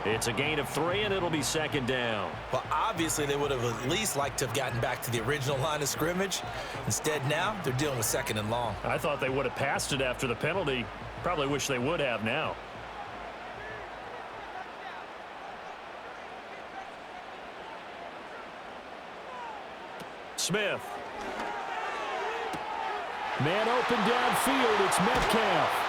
It's a gain of 3, and it'll be second down. Well, obviously, they would have at least liked to have gotten back to the original line of scrimmage. Instead, now, they're dealing with second and long. I thought they would have passed it after the penalty. Probably wish they would have now. Smith. Man open downfield. It's Metcalf.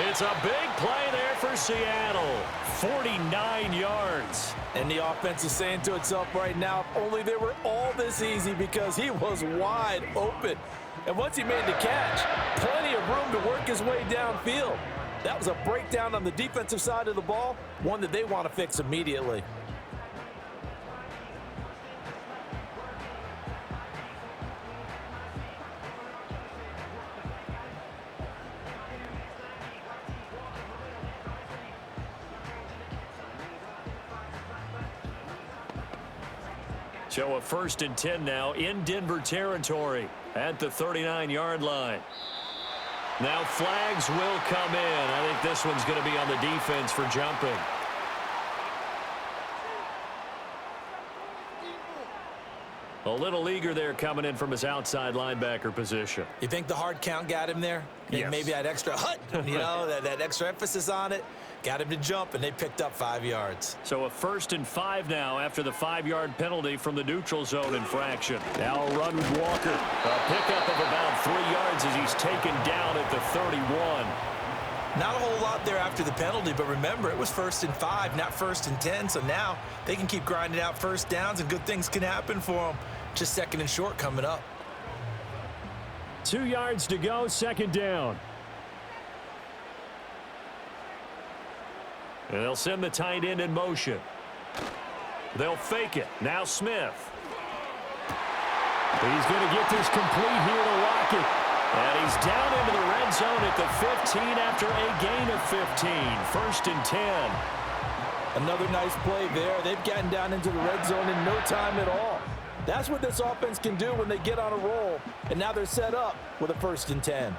It's a big play there for Seattle. 49 yards. And the offense is saying to itself right now, if only they were all this easy, because he was wide open. And once he made the catch, plenty of room to work his way downfield. That was a breakdown on the defensive side of the ball, one that they want to fix immediately. So a 1st and 10 now in Denver territory at the 39-yard line. Now flags will come in. I think this one's going to be on the defense for jumping. A little eager there coming in from his outside linebacker position. You think the hard count got him there? Yes. Maybe that extra that extra emphasis on it got him to jump, and they picked up 5 yards. So a 1st and 5 now after the 5-yard penalty from the neutral zone infraction. Now a run with Walker. A pickup of about 3 yards as he's taken down at the 31. Not a whole lot there after the penalty, but remember, it was 1st and 5, not 1st and 10, so now they can keep grinding out first downs, and good things can happen for them. Just 2nd and short coming up. 2 yards to go, 2nd down. And they'll send the tight end in motion. They'll fake it. Now Smith. He's going to get this complete here to Lockett. And he's down into the red zone at the 15 after a gain of 15. 1st and 10. Another nice play there. They've gotten down into the red zone in no time at all. That's what this offense can do when they get on a roll. And now they're set up with a 1st and 10.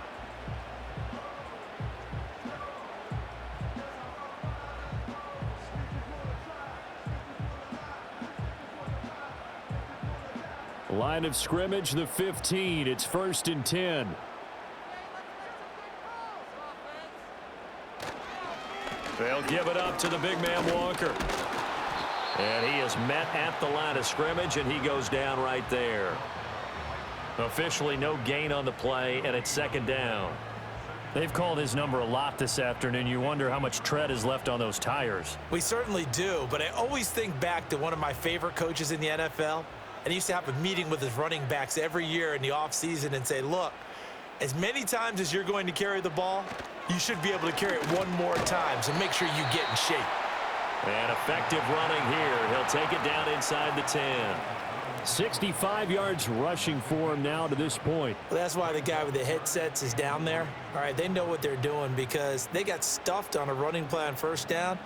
Line of scrimmage, the 15. It's 1st and 10. They'll give it up to the big man Walker. And he is met at the line of scrimmage, and he goes down right there. Officially no gain on the play, and it's 2nd down. They've called his number a lot this afternoon. You wonder how much tread is left on those tires. We certainly do, but I always think back to one of my favorite coaches in the NFL. And he used to have a meeting with his running backs every year in the offseason and say, look, as many times as you're going to carry the ball, you should be able to carry it one more time, so make sure you get in shape. And effective running here. He'll take it down inside the 10. 65 yards rushing for him now to this point. Well, that's why the guy with the headsets is down there. All right, they know what they're doing because they got stuffed on a running play on 1st down.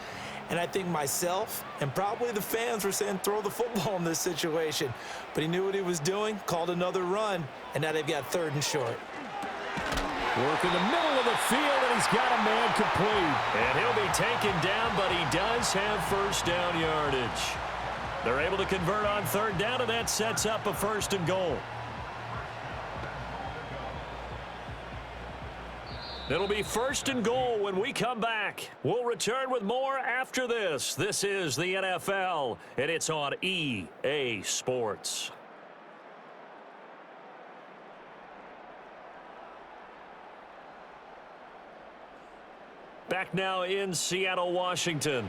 And I think myself and probably the fans were saying throw the football in this situation. But he knew what he was doing, called another run, and now they've got 3rd and short. Work in the middle of the field, and he's got a man complete. And he'll be taken down, but he does have 1st down yardage. They're able to convert on 3rd down, and that sets up a 1st and goal. It'll be 1st and goal when we come back. We'll return with more after this. This is the NFL, and it's on EA Sports. Back now in Seattle, Washington.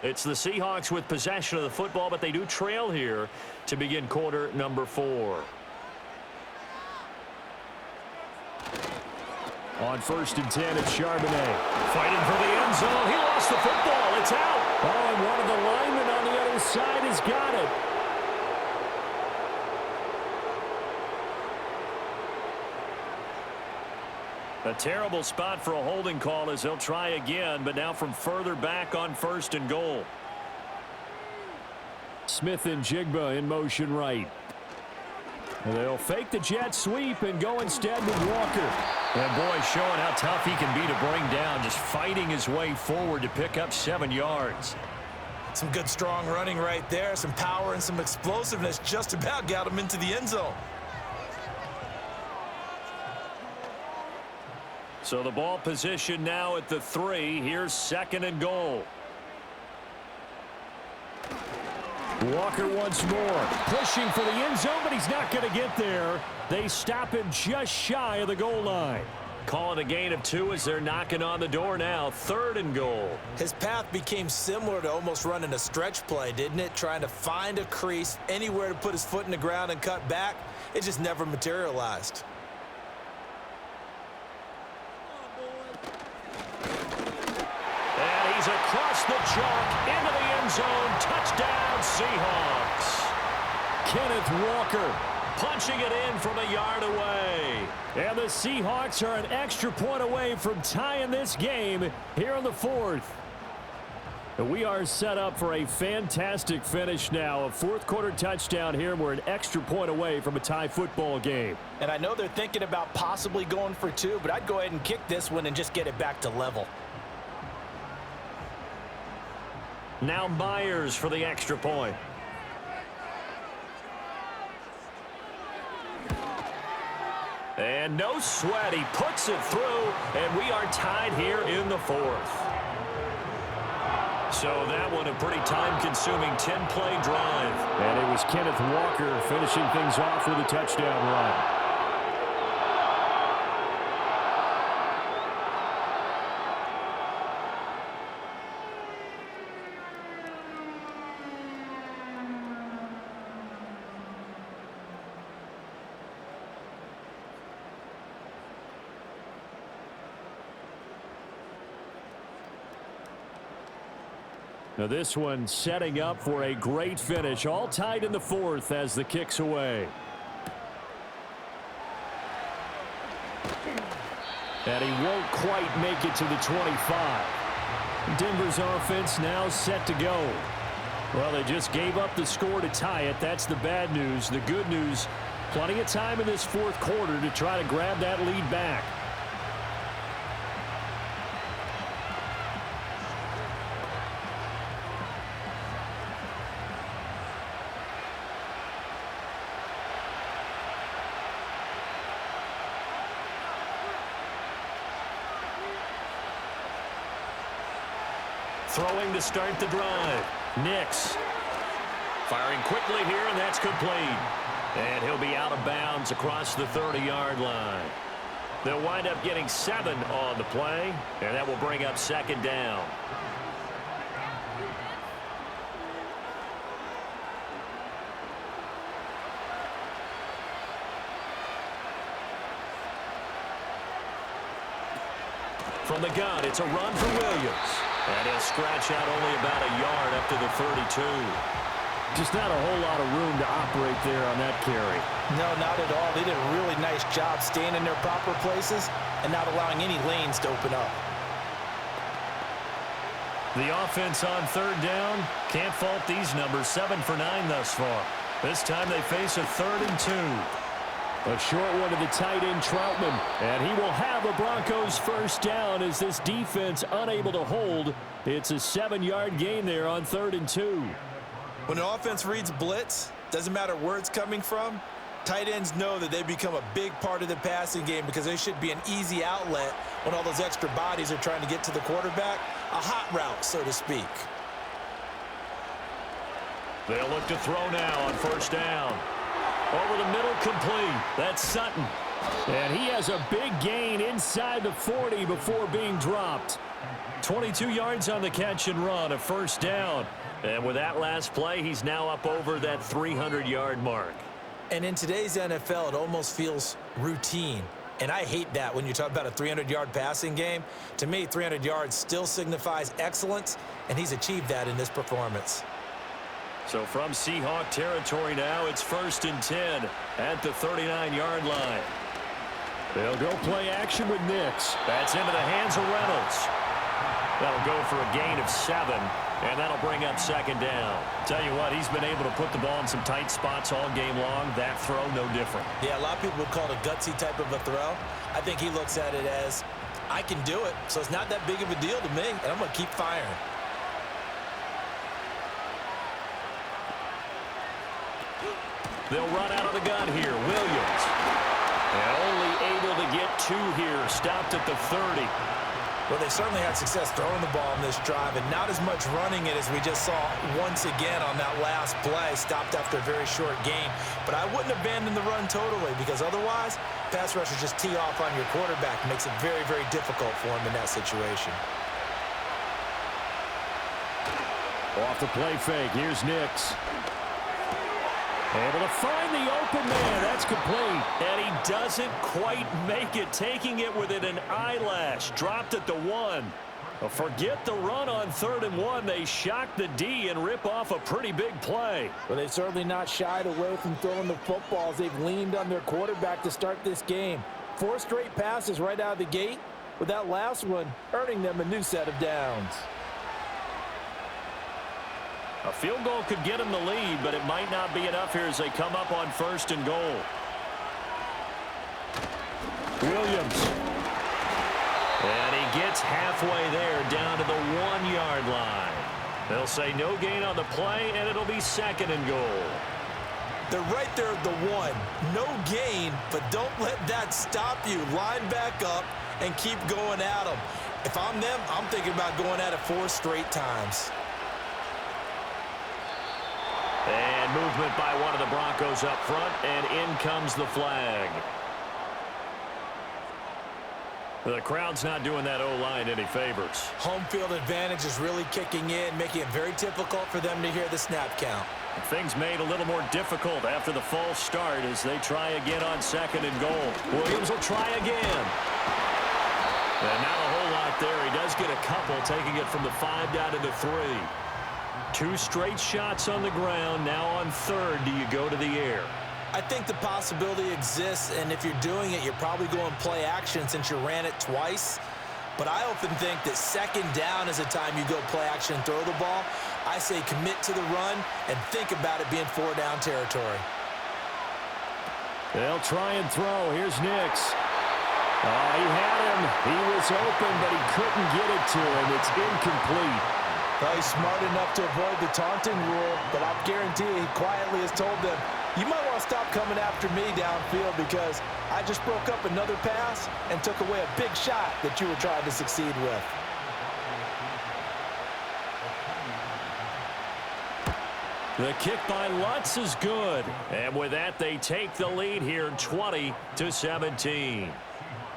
It's the Seahawks with possession of the football, but they do trail here to begin quarter number 4. On 1st and 10, it's Charbonnet. Fighting for the end zone. He lost the football. It's out. Oh, and one of the linemen on the other side has got it. A terrible spot for a holding call as he'll try again, but now from further back on 1st and goal. Smith and Jigba in motion right. They'll fake the jet sweep and go instead with Walker. And boy, showing how tough he can be to bring down, just fighting his way forward to pick up 7 yards. Some good strong running right there, some power and some explosiveness just about got him into the end zone. So the ball position now at the 3. Here's 2nd and goal. Walker once more, pushing for the end zone, but he's not going to get there. They stop him just shy of the goal line. Calling a gain of 2 as they're knocking on the door now. 3rd and goal. His path became similar to almost running a stretch play, didn't it? Trying to find a crease, anywhere to put his foot in the ground and cut back. It just never materialized. And he's across the chalk into the end zone. Touchdown, Seahawks. Kenneth Walker punching it in from a yard away. And the Seahawks are an extra point away from tying this game here in the 4th. We are set up for a fantastic finish now. A 4th quarter touchdown here. We're an extra point away from a tie football game. And I know they're thinking about possibly going for 2, but I'd go ahead and kick this one and just get it back to level. Now Myers for the extra point. And no sweat. He puts it through, and we are tied here in the 4th. So that one a pretty time-consuming 10-play drive. And it was Kenneth Walker finishing things off with a touchdown run. Now this one setting up for a great finish. All tied in the 4th as the kick's away. And he won't quite make it to the 25. Denver's offense now set to go. Well, they just gave up the score to tie it. That's the bad news. The good news, plenty of time in this 4th quarter to try to grab that lead back. Throwing to start the drive. Nix firing quickly here, and that's complete. And he'll be out of bounds across the 30-yard line. They'll wind up getting 7 on the play, and that will bring up 2nd down. From the gun, it's a run for Williams. And he'll scratch out only about a yard up to the 32. Just not a whole lot of room to operate there on that carry. No, not at all. They did a really nice job staying in their proper places and not allowing any lanes to open up. The offense on 3rd down, can't fault these numbers. 7 for 9 thus far. This time they face a 3rd and 2. A short one to the tight end, Troutman. And he will have a Broncos first down as this defense unable to hold. It's a 7-yard gain there on 3rd and 2. When an offense reads blitz, doesn't matter where it's coming from, tight ends know that they become a big part of the passing game because they should be an easy outlet when all those extra bodies are trying to get to the quarterback. A hot route, so to speak. They'll look to throw now on 1st down. Over the middle, complete. That's Sutton. And he has a big gain inside the 40 before being dropped. 22 yards on the catch and run, a 1st down. And with that last play, he's now up over that 300-yard mark. And in today's NFL, it almost feels routine. And I hate that when you talk about a 300-yard passing game. To me, 300 yards still signifies excellence, and he's achieved that in this performance. So from Seahawk territory now, it's 1st and 10 at the 39-yard line. They'll go play action with Nix. That's into the hands of Reynolds. That'll go for a gain of 7, and that'll bring up 2nd down. Tell you what, he's been able to put the ball in some tight spots all game long. That throw, no different. Yeah, a lot of people would call it a gutsy type of a throw. I think he looks at it as, I can do it, so it's not that big of a deal to me, and I'm going to keep firing. They'll run out of the gun here. Williams. And only able to get 2 here. Stopped at the 30. Well, they certainly had success throwing the ball in this drive, and not as much running it as we just saw once again on that last play. Stopped after a very short gain. But I wouldn't abandon the run totally, because otherwise, pass rushers just tee off on your quarterback. Makes it very, very difficult for him in that situation. Off the play fake. Here's Nix. Able to find the open man. That's complete. And he doesn't quite make it. Taking it within an eyelash. Dropped at the 1. Well, forget the run on 3rd and 1. They shock the D and rip off a pretty big play. Well, they've certainly not shied away from throwing the footballs. They've leaned on their quarterback to start this game. 4 straight passes right out of the gate, with that last one earning them a new set of downs. A field goal could get him the lead, but it might not be enough here as they come up on 1st and goal. Williams. And he gets halfway there, down to the 1-yard line. They'll say no gain on the play, and it'll be 2nd and goal. They're right there at the 1. No gain, but don't let that stop you. Line back up and keep going at them. If I'm them, I'm thinking about going at it 4 straight times. And movement by one of the Broncos up front, and in comes the flag. The crowd's not doing that O-line any favors. Home field advantage is really kicking in, making it very difficult for them to hear the snap count. Things made a little more difficult after the false start as they try again on 2nd and goal. Williams will try again. And not a whole lot there. He does get a couple, taking it from the 5 down to the 3. 2 straight shots on the ground. Now on 3rd, do you go to the air? I think the possibility exists, and if you're doing it, you're probably going play action since you ran it twice. But I often think that 2nd down is a time you go play action and throw the ball. I say commit to the run and think about it being 4 down territory. They'll try and throw. Here's Nix. Oh, he had him. He was open, but he couldn't get it to him. It's incomplete. Well, he's smart enough to avoid the taunting rule, but I guarantee he quietly has told them, you might want to stop coming after me downfield because I just broke up another pass and took away a big shot that you were trying to succeed with. The kick by Lutz is good. And with that, they take the lead here 20-17.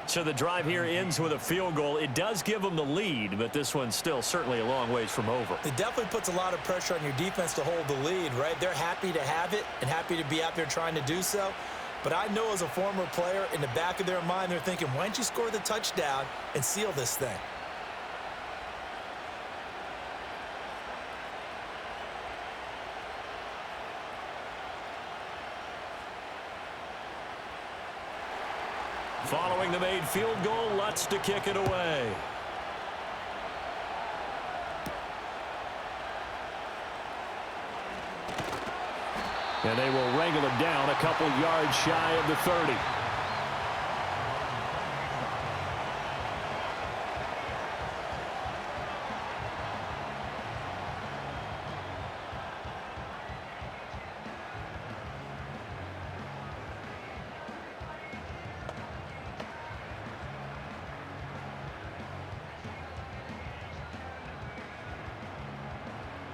So the drive here ends with a field goal. It does give them the lead, but this one's still certainly a long ways from over. It definitely puts a lot of pressure on your defense to hold the lead, right? They're happy to have it and happy to be out there trying to do so. But I know as a former player, in the back of their mind, they're thinking, why don't you score the touchdown and seal this thing? Following the made field goal, Lutz to kick it away. And they will wrangle it down a couple yards shy of the 30.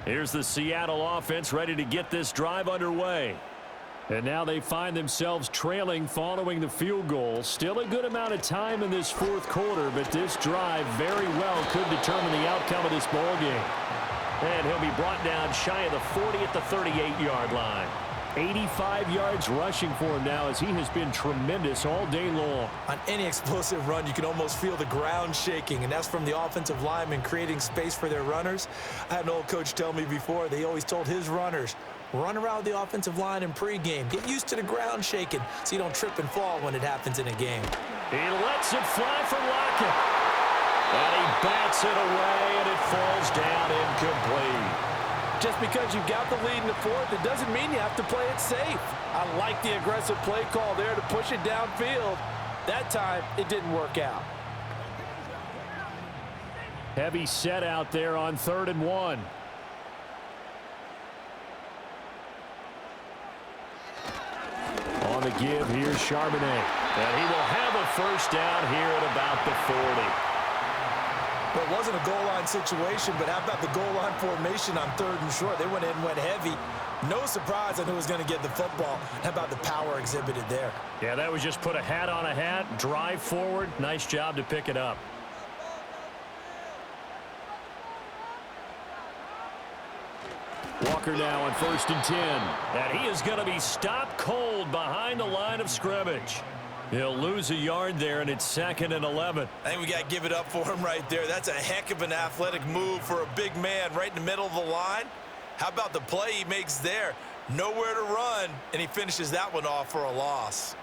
Here's the Seattle offense ready to get this drive underway. And now they find themselves trailing following the field goal. Still a good amount of time in this 4th quarter, but this drive very well could determine the outcome of this ball game. And he'll be brought down shy of the 40 at the 38-yard line. 85 yards rushing for him now as he has been tremendous all day long. On any explosive run, you can almost feel the ground shaking, and that's from the offensive linemen creating space for their runners. I had an old coach tell me before, they always told his runners, run around the offensive line in pregame. Get used to the ground shaking so you don't trip and fall when it happens in a game. He lets it fly from Lockett. And he bats it away, and it falls down incomplete. Just because you've got the lead in the fourth, it doesn't mean you have to play it safe. I like the aggressive play call there to push it downfield. That time, it didn't work out. Heavy set out there on 3rd and 1. On the give, here's Charbonnet. And he will have a first down here at about the 40. Well, it wasn't a goal line situation, but how about the goal line formation on 3rd and short? They went in, went heavy. No surprise on who was going to get the football. How about the power exhibited there? Yeah, that was just put a hat on a hat, drive forward. Nice job to pick it up. Walker now on 1st and 10. And he is going to be stopped cold behind the line of scrimmage. He'll lose a yard there, and it's 2nd and 11. I think we got to give it up for him right there. That's a heck of an athletic move for a big man right in the middle of the line. How about the play he makes there? Nowhere to run, and he finishes that one off for a loss.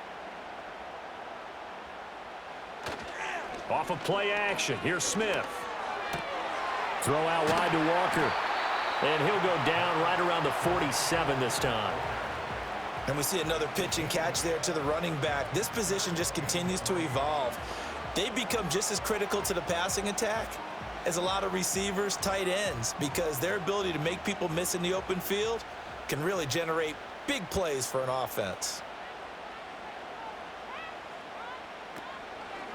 Off of play action. Here's Smith. Throw out wide to Walker. And he'll go down right around the 47 this time. And we see another pitch and catch there to the running back. This position just continues to evolve. They become just as critical to the passing attack as a lot of receivers, tight ends, because their ability to make people miss in the open field can really generate big plays for an offense.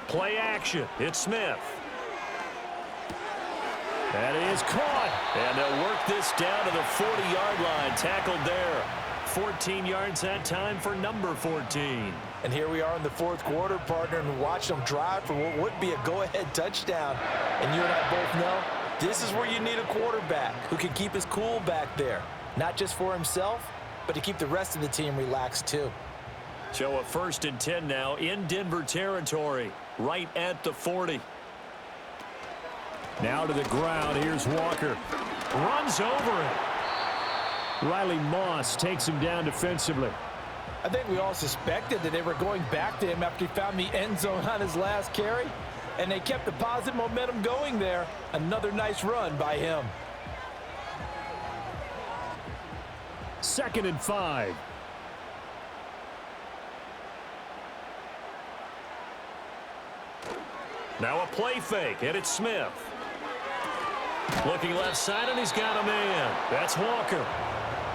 Play action. It's Smith. That is caught. And they'll work this down to the 40-yard line. Tackled there. 14 yards that time for number 14. And here we are in the 4th quarter, partner, and watch them drive for what would be a go-ahead touchdown. And you and I both know this is where you need a quarterback who can keep his cool back there. Not just for himself, but to keep the rest of the team relaxed too. So a 1st and 10 now in Denver territory, right at the 40. Now to the ground. Here's Walker. Runs over it. Riley Moss takes him down defensively. I think we all suspected that they were going back to him after he found the end zone on his last carry, and they kept the positive momentum going there. Another nice run by him. 2nd and 5. Now a play fake, and it's Smith. Looking left side, and he's got a man. That's Walker.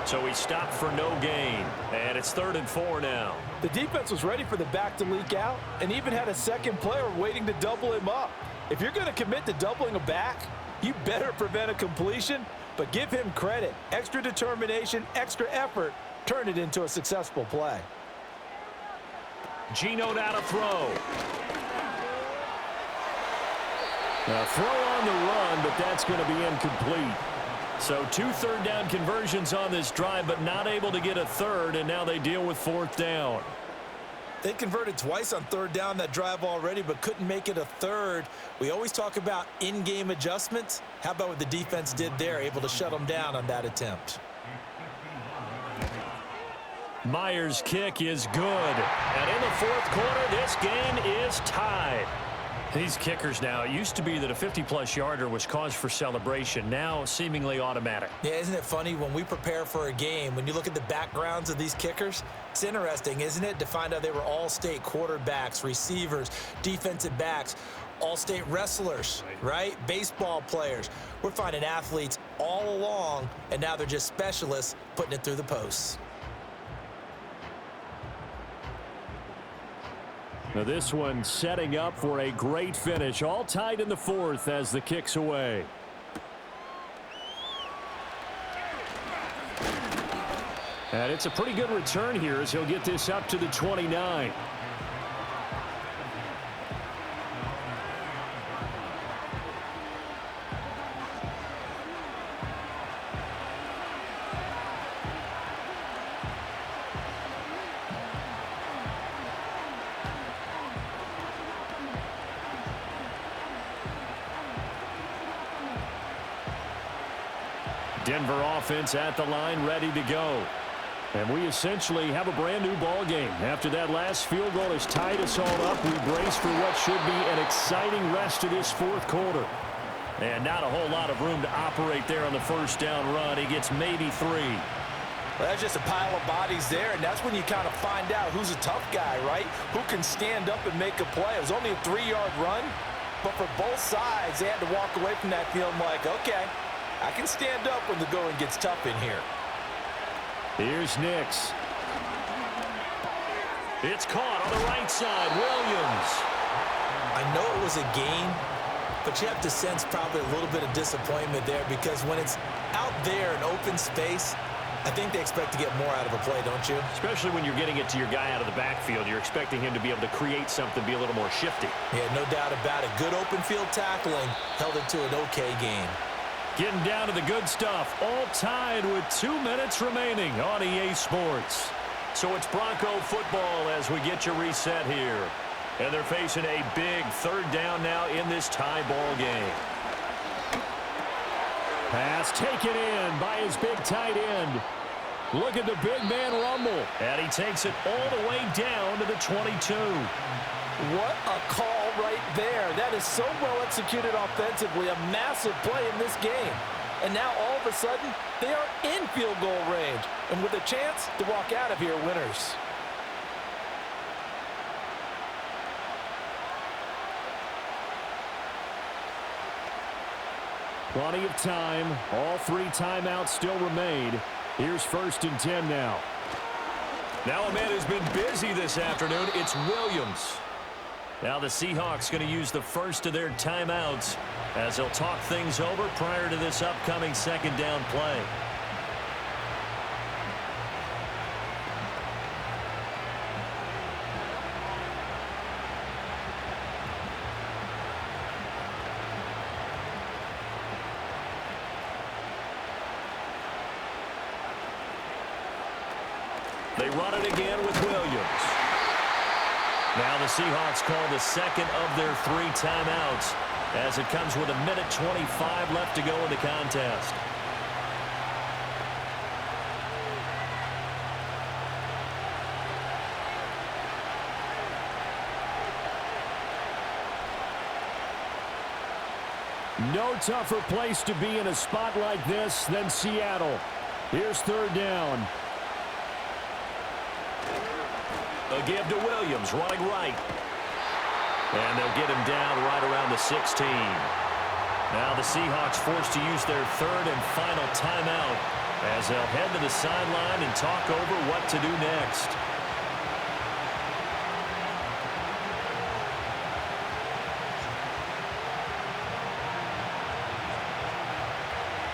So he stopped for no gain, and it's 3rd and 4 now. The defense was ready for the back to leak out and even had a second player waiting to double him up. If you're going to commit to doubling a back, you better prevent a completion, but give him credit. Extra determination, extra effort, turn it into a successful play. Geno now to throw. Now throw on the run, but that's going to be incomplete. So 2 third-down conversions on this drive, but not able to get a third, and now they deal with 4th down. They converted twice on 3rd down that drive already, but couldn't make it a third. We always talk about in-game adjustments. How about what the defense did there, able to shut them down on that attempt? Myers' kick is good. And in the 4th quarter, this game is tied. These kickers now, it used to be that a 50-plus yarder was cause for celebration. Now, seemingly automatic. Yeah, isn't it funny when we prepare for a game, when you look at the backgrounds of these kickers, it's interesting, isn't it, to find out they were all-state quarterbacks, receivers, defensive backs, all-state wrestlers, right? Baseball players. We're finding athletes all along, and now they're just specialists putting it through the posts. Now this one setting up for a great finish. All tied in the 4th as the kick's away. And it's a pretty good return here as he'll get this up to the 29. Denver offense at the line, ready to go. And we essentially have a brand-new ball game. After that last field goal has tied us all up, we brace for what should be an exciting rest of this fourth quarter. And not a whole lot of room to operate there on the first down run. He gets maybe 3. Well, that's just a pile of bodies there, and that's when you kind of find out who's a tough guy, right? Who can stand up and make a play. It was only a 3-yard run, but for both sides, they had to walk away from that feeling like, okay, I can stand up when the going gets tough in here. Here's Nix. It's caught on the right side. Williams. I know it was a gain, but you have to sense probably a little bit of disappointment there because when it's out there in open space, I think they expect to get more out of a play, don't you? Especially when you're getting it to your guy out of the backfield. You're expecting him to be able to create something, be a little more shifty. Yeah, no doubt about it. Good open field tackling held it to an okay game. Getting down to the good stuff. All tied with 2 minutes remaining on EA Sports. So it's Bronco football as we get you reset here. And they're facing a big third down now in this tie ball game. Pass taken in by his big tight end. Look at the big man rumble. And he takes it all the way down to the 22. What a call right there. That is so well executed offensively. A massive play in this game. And now all of a sudden, they are in field goal range. And with a chance to walk out of here winners. Plenty of time. All 3 timeouts still remain. Here's 1st and 10 now. Now a man who's been busy this afternoon. It's Williams. Now the Seahawks going to use the first of their timeouts as they'll talk things over prior to this upcoming second down play. They run it again with Williams. Now the Seahawks call the second of their 3 timeouts as it comes with 1:25 left to go in the contest. No tougher place to be in a spot like this than Seattle. Here's 3rd down. A give to Williams, running right. And they'll get him down right around the 16. Now the Seahawks forced to use their 3rd and final timeout as they'll head to the sideline and talk over what to do next.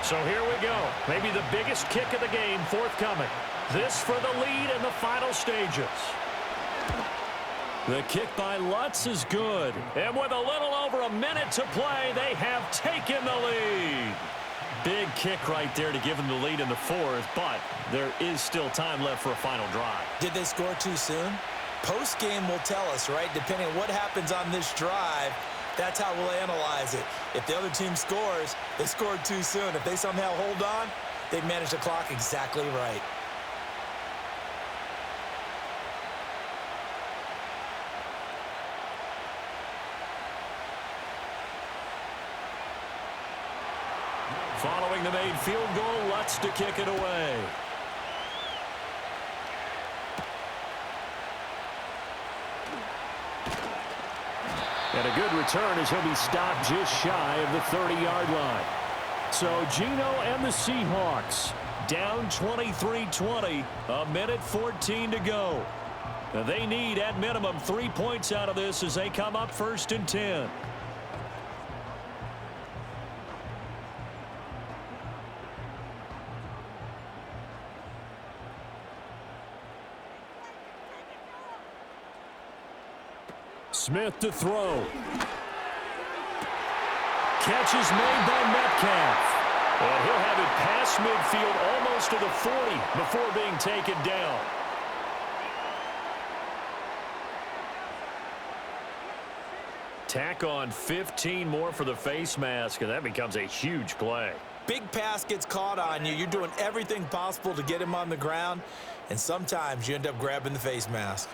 So here we go. Maybe the biggest kick of the game forthcoming. This for the lead in the final stages. The kick by Lutz is good. And with a little over a minute to play, they have taken the lead. Big kick right there to give them the lead in the 4th, but there is still time left for a final drive. Did they score too soon? Post-game will tell us, right? Depending on what happens on this drive, that's how we'll analyze it. If the other team scores, they scored too soon. If they somehow hold on, they manage the clock exactly right. Following the made field goal, Lutz to kick it away. And a good return as he'll be stopped just shy of the 30-yard line. So Gino and the Seahawks down 23-20, 1:14 to go. Now they need at minimum 3 points out of this as they come up 1st and 10. Smith to throw. Catch is made by Metcalf. And he'll have it past midfield almost to the 40 before being taken down. Tack on 15 more for the face mask, and that becomes a huge play. Big pass gets caught on you. You're doing everything possible to get him on the ground, and sometimes you end up grabbing the face mask.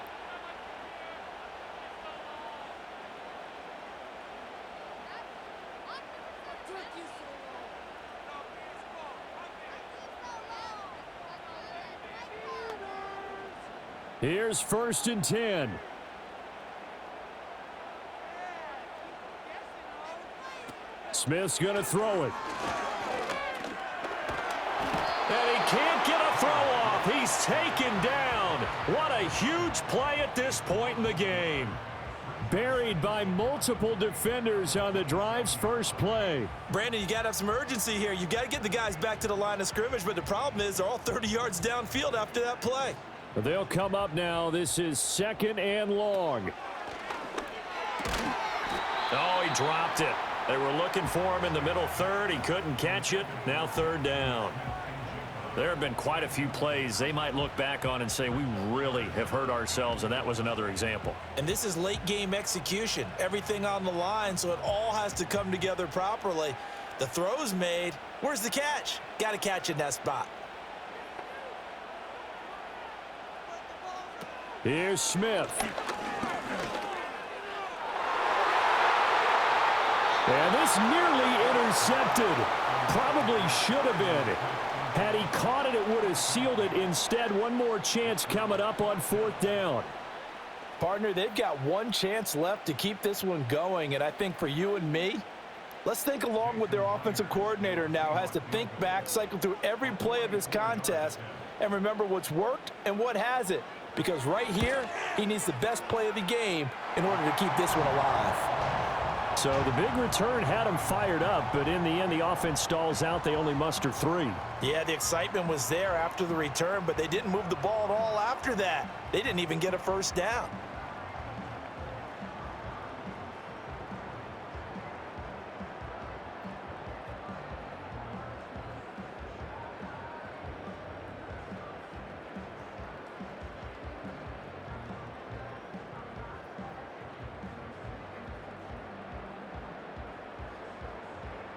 Here's 1st and 10. Smith's going to throw it. And he can't get a throw off. He's taken down. What a huge play at this point in the game. Buried by multiple defenders on the drive's first play. Brandon, you got to have some urgency here. You got to get the guys back to the line of scrimmage, but the problem is they're all 30 yards downfield after that play. They'll come up now. This is 2nd and long. Oh, he dropped it. They were looking for him in the middle third. He couldn't catch it. Now 3rd down. There have been quite a few plays they might look back on and say, we really have hurt ourselves, and that was another example. And this is late game execution. Everything on the line, so it all has to come together properly. The throw's made. Where's the catch? Got to catch in that spot. Here's Smith. And this nearly intercepted. Probably should have been. Had he caught it, it would have sealed it. Instead, one more chance coming up on 4th down. Partner, they've got one chance left to keep this one going, and I think for you and me, let's think along with their offensive coordinator now. Has to think back, cycle through every play of this contest, and remember what's worked and what hasn't. Because right here, he needs the best play of the game in order to keep this one alive. So the big return had him fired up, but in the end, the offense stalls out. They only muster 3. Yeah, the excitement was there after the return, but they didn't move the ball at all after that. They didn't even get a 1st down.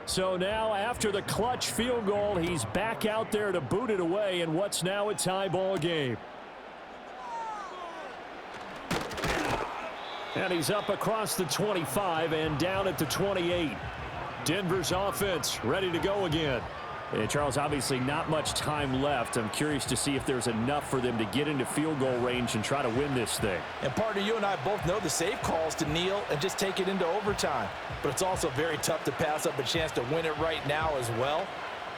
So now, after the clutch field goal, he's back out there to boot it away in what's now a tie ball game. And he's up across the 25 and down at the 28. Denver's offense ready to go again. And Charles, obviously not much time left. I'm curious to see if there's enough for them to get into field goal range and try to win this thing. And partner, you and I both know the safe calls to kneel and just take it into overtime. But it's also very tough to pass up a chance to win it right now as well.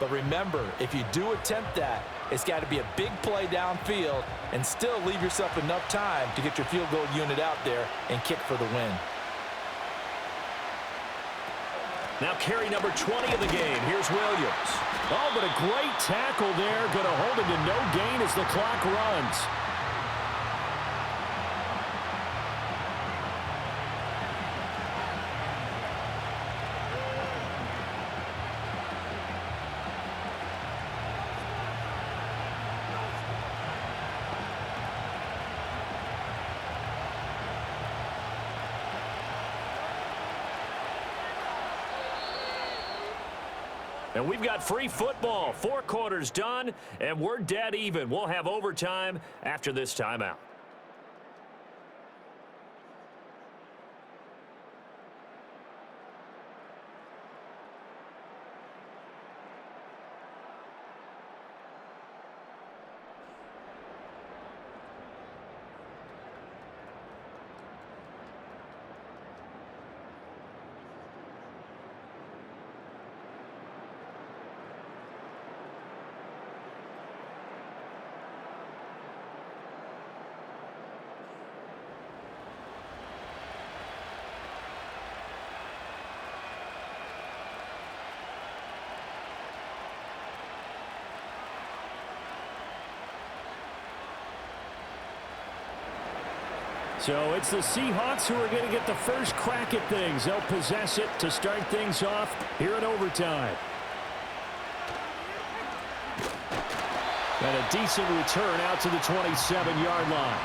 But remember, if you do attempt that, it's got to be a big play downfield and still leave yourself enough time to get your field goal unit out there and kick for the win. Now carry number 20 of the game. Here's Williams. Oh, but a great tackle there. Going to hold him to no gain as the clock runs. And we've got free football. 4 quarters done, and we're dead even. We'll have overtime after this timeout. So it's the Seahawks who are going to get the first crack at things. They'll possess it to start things off here in overtime. And a decent return out to the 27-yard line.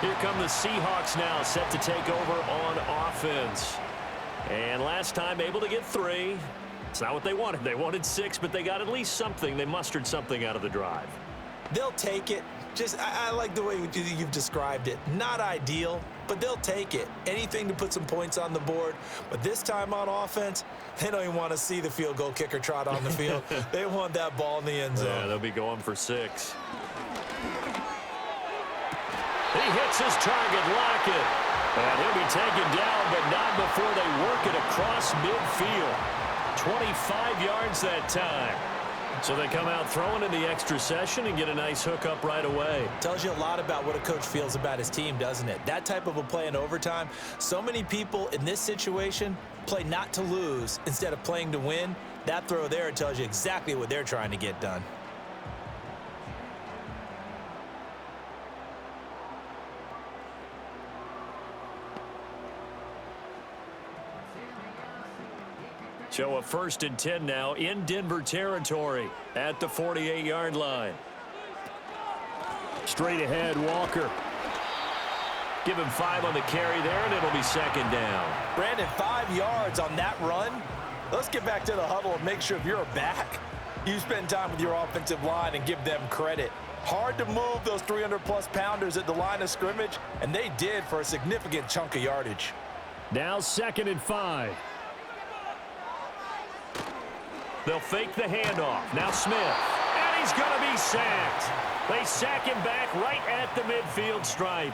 Here come the Seahawks now, set to take over on offense. And last time able to get 3. It's not what they wanted. They wanted 6, but they got at least something. They mustered something out of the drive. They'll take it. I like the way you've described it. Not ideal, but they'll take it. Anything to put some points on the board. But this time on offense, they don't even want to see the field goal kicker trot on the field. They want that ball in the end zone. Yeah, they'll be going for 6. He hits his target, Lockett. And he'll be taken down, but not before they work it across midfield. 25 yards that time. So they come out throwing in the extra session and get a nice hook up right away. Tells you a lot about what a coach feels about his team, doesn't it? That type of a play in overtime. So many people in this situation play not to lose instead of playing to win. That throw there tells you exactly what they're trying to get done. So a 1st and 10 now in Denver territory at the 48-yard line. Straight ahead, Walker. Give him 5 on the carry there, and it'll be 2nd down. Brandon, 5 yards on that run. Let's get back to the huddle and make sure if you're a back, you spend time with your offensive line and give them credit. Hard to move those 300-plus pounders at the line of scrimmage, and they did for a significant chunk of yardage. Now 2nd and 5. They'll fake the handoff. Now Smith. And he's going to be sacked. They sack him back right at the midfield stripe.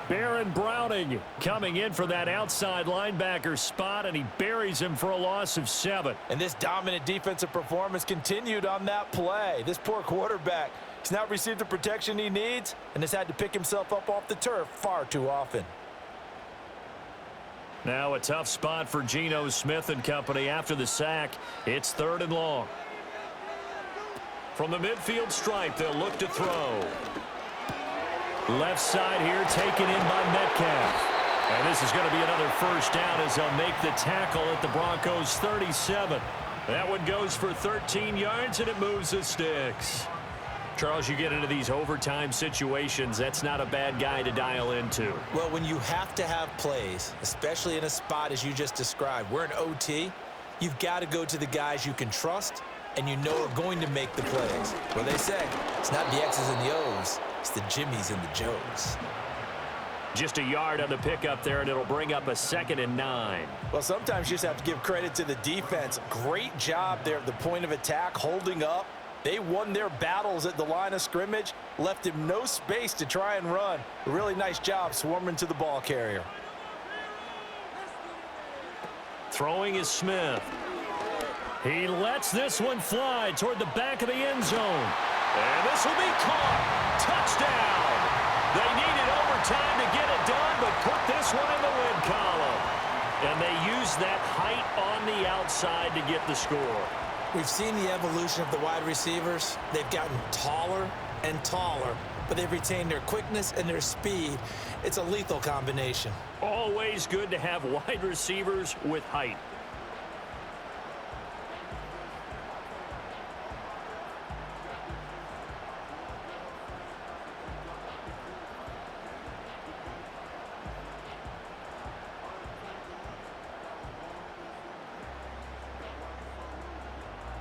Baron Browning coming in for that outside linebacker spot, and he buries him for a loss of 7. And this dominant defensive performance continued on that play. This poor quarterback has not received the protection he needs and has had to pick himself up off the turf far too often. Now a tough spot for Geno Smith and company after the sack. It's 3rd and long. From the midfield stripe, they'll look to throw. Left side here taken in by Metcalf. And this is going to be another 1st down as they'll make the tackle at the Broncos 37. That one goes for 13 yards, and it moves the sticks. Charles, you get into these overtime situations, that's not a bad guy to dial into. Well, when you have to have plays, especially in a spot as you just described, we're in OT, you've got to go to the guys you can trust and you know are going to make the plays. Well, they say it's not the X's and the O's, it's the Jimmies and the Joes. Just a yard on the pickup there, and it'll bring up a 2nd and 9. Well, sometimes you just have to give credit to the defense. Great job there at the point of attack, holding up. They won their battles at the line of scrimmage, left him no space to try and run. A really nice job swarming to the ball carrier. Throwing is Smith. He lets this one fly toward the back of the end zone. And this will be caught. Touchdown. They needed overtime to get it done, but put this one in the win column. And they used that height on the outside to get the score. We've seen the evolution of the wide receivers. They've gotten taller and taller, but they've retained their quickness and their speed. It's a lethal combination. Always good to have wide receivers with height.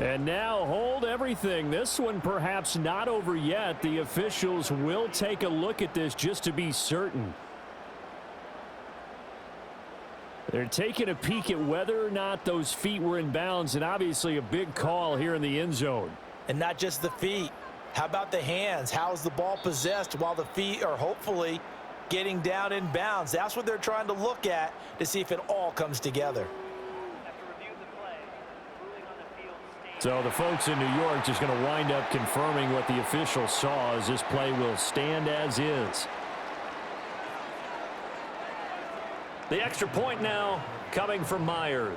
And now hold everything. This one perhaps not over yet. The officials will take a look at this just to be certain. They're taking a peek at whether or not those feet were in bounds, and obviously a big call here in the end zone. And not just the feet. How about the hands? How's the ball possessed while the feet are hopefully getting down in bounds? That's what they're trying to look at to see if it all comes together. So the folks in New York just going to wind up confirming what the official saw, as this play will stand as is. The extra point now coming from Meyer.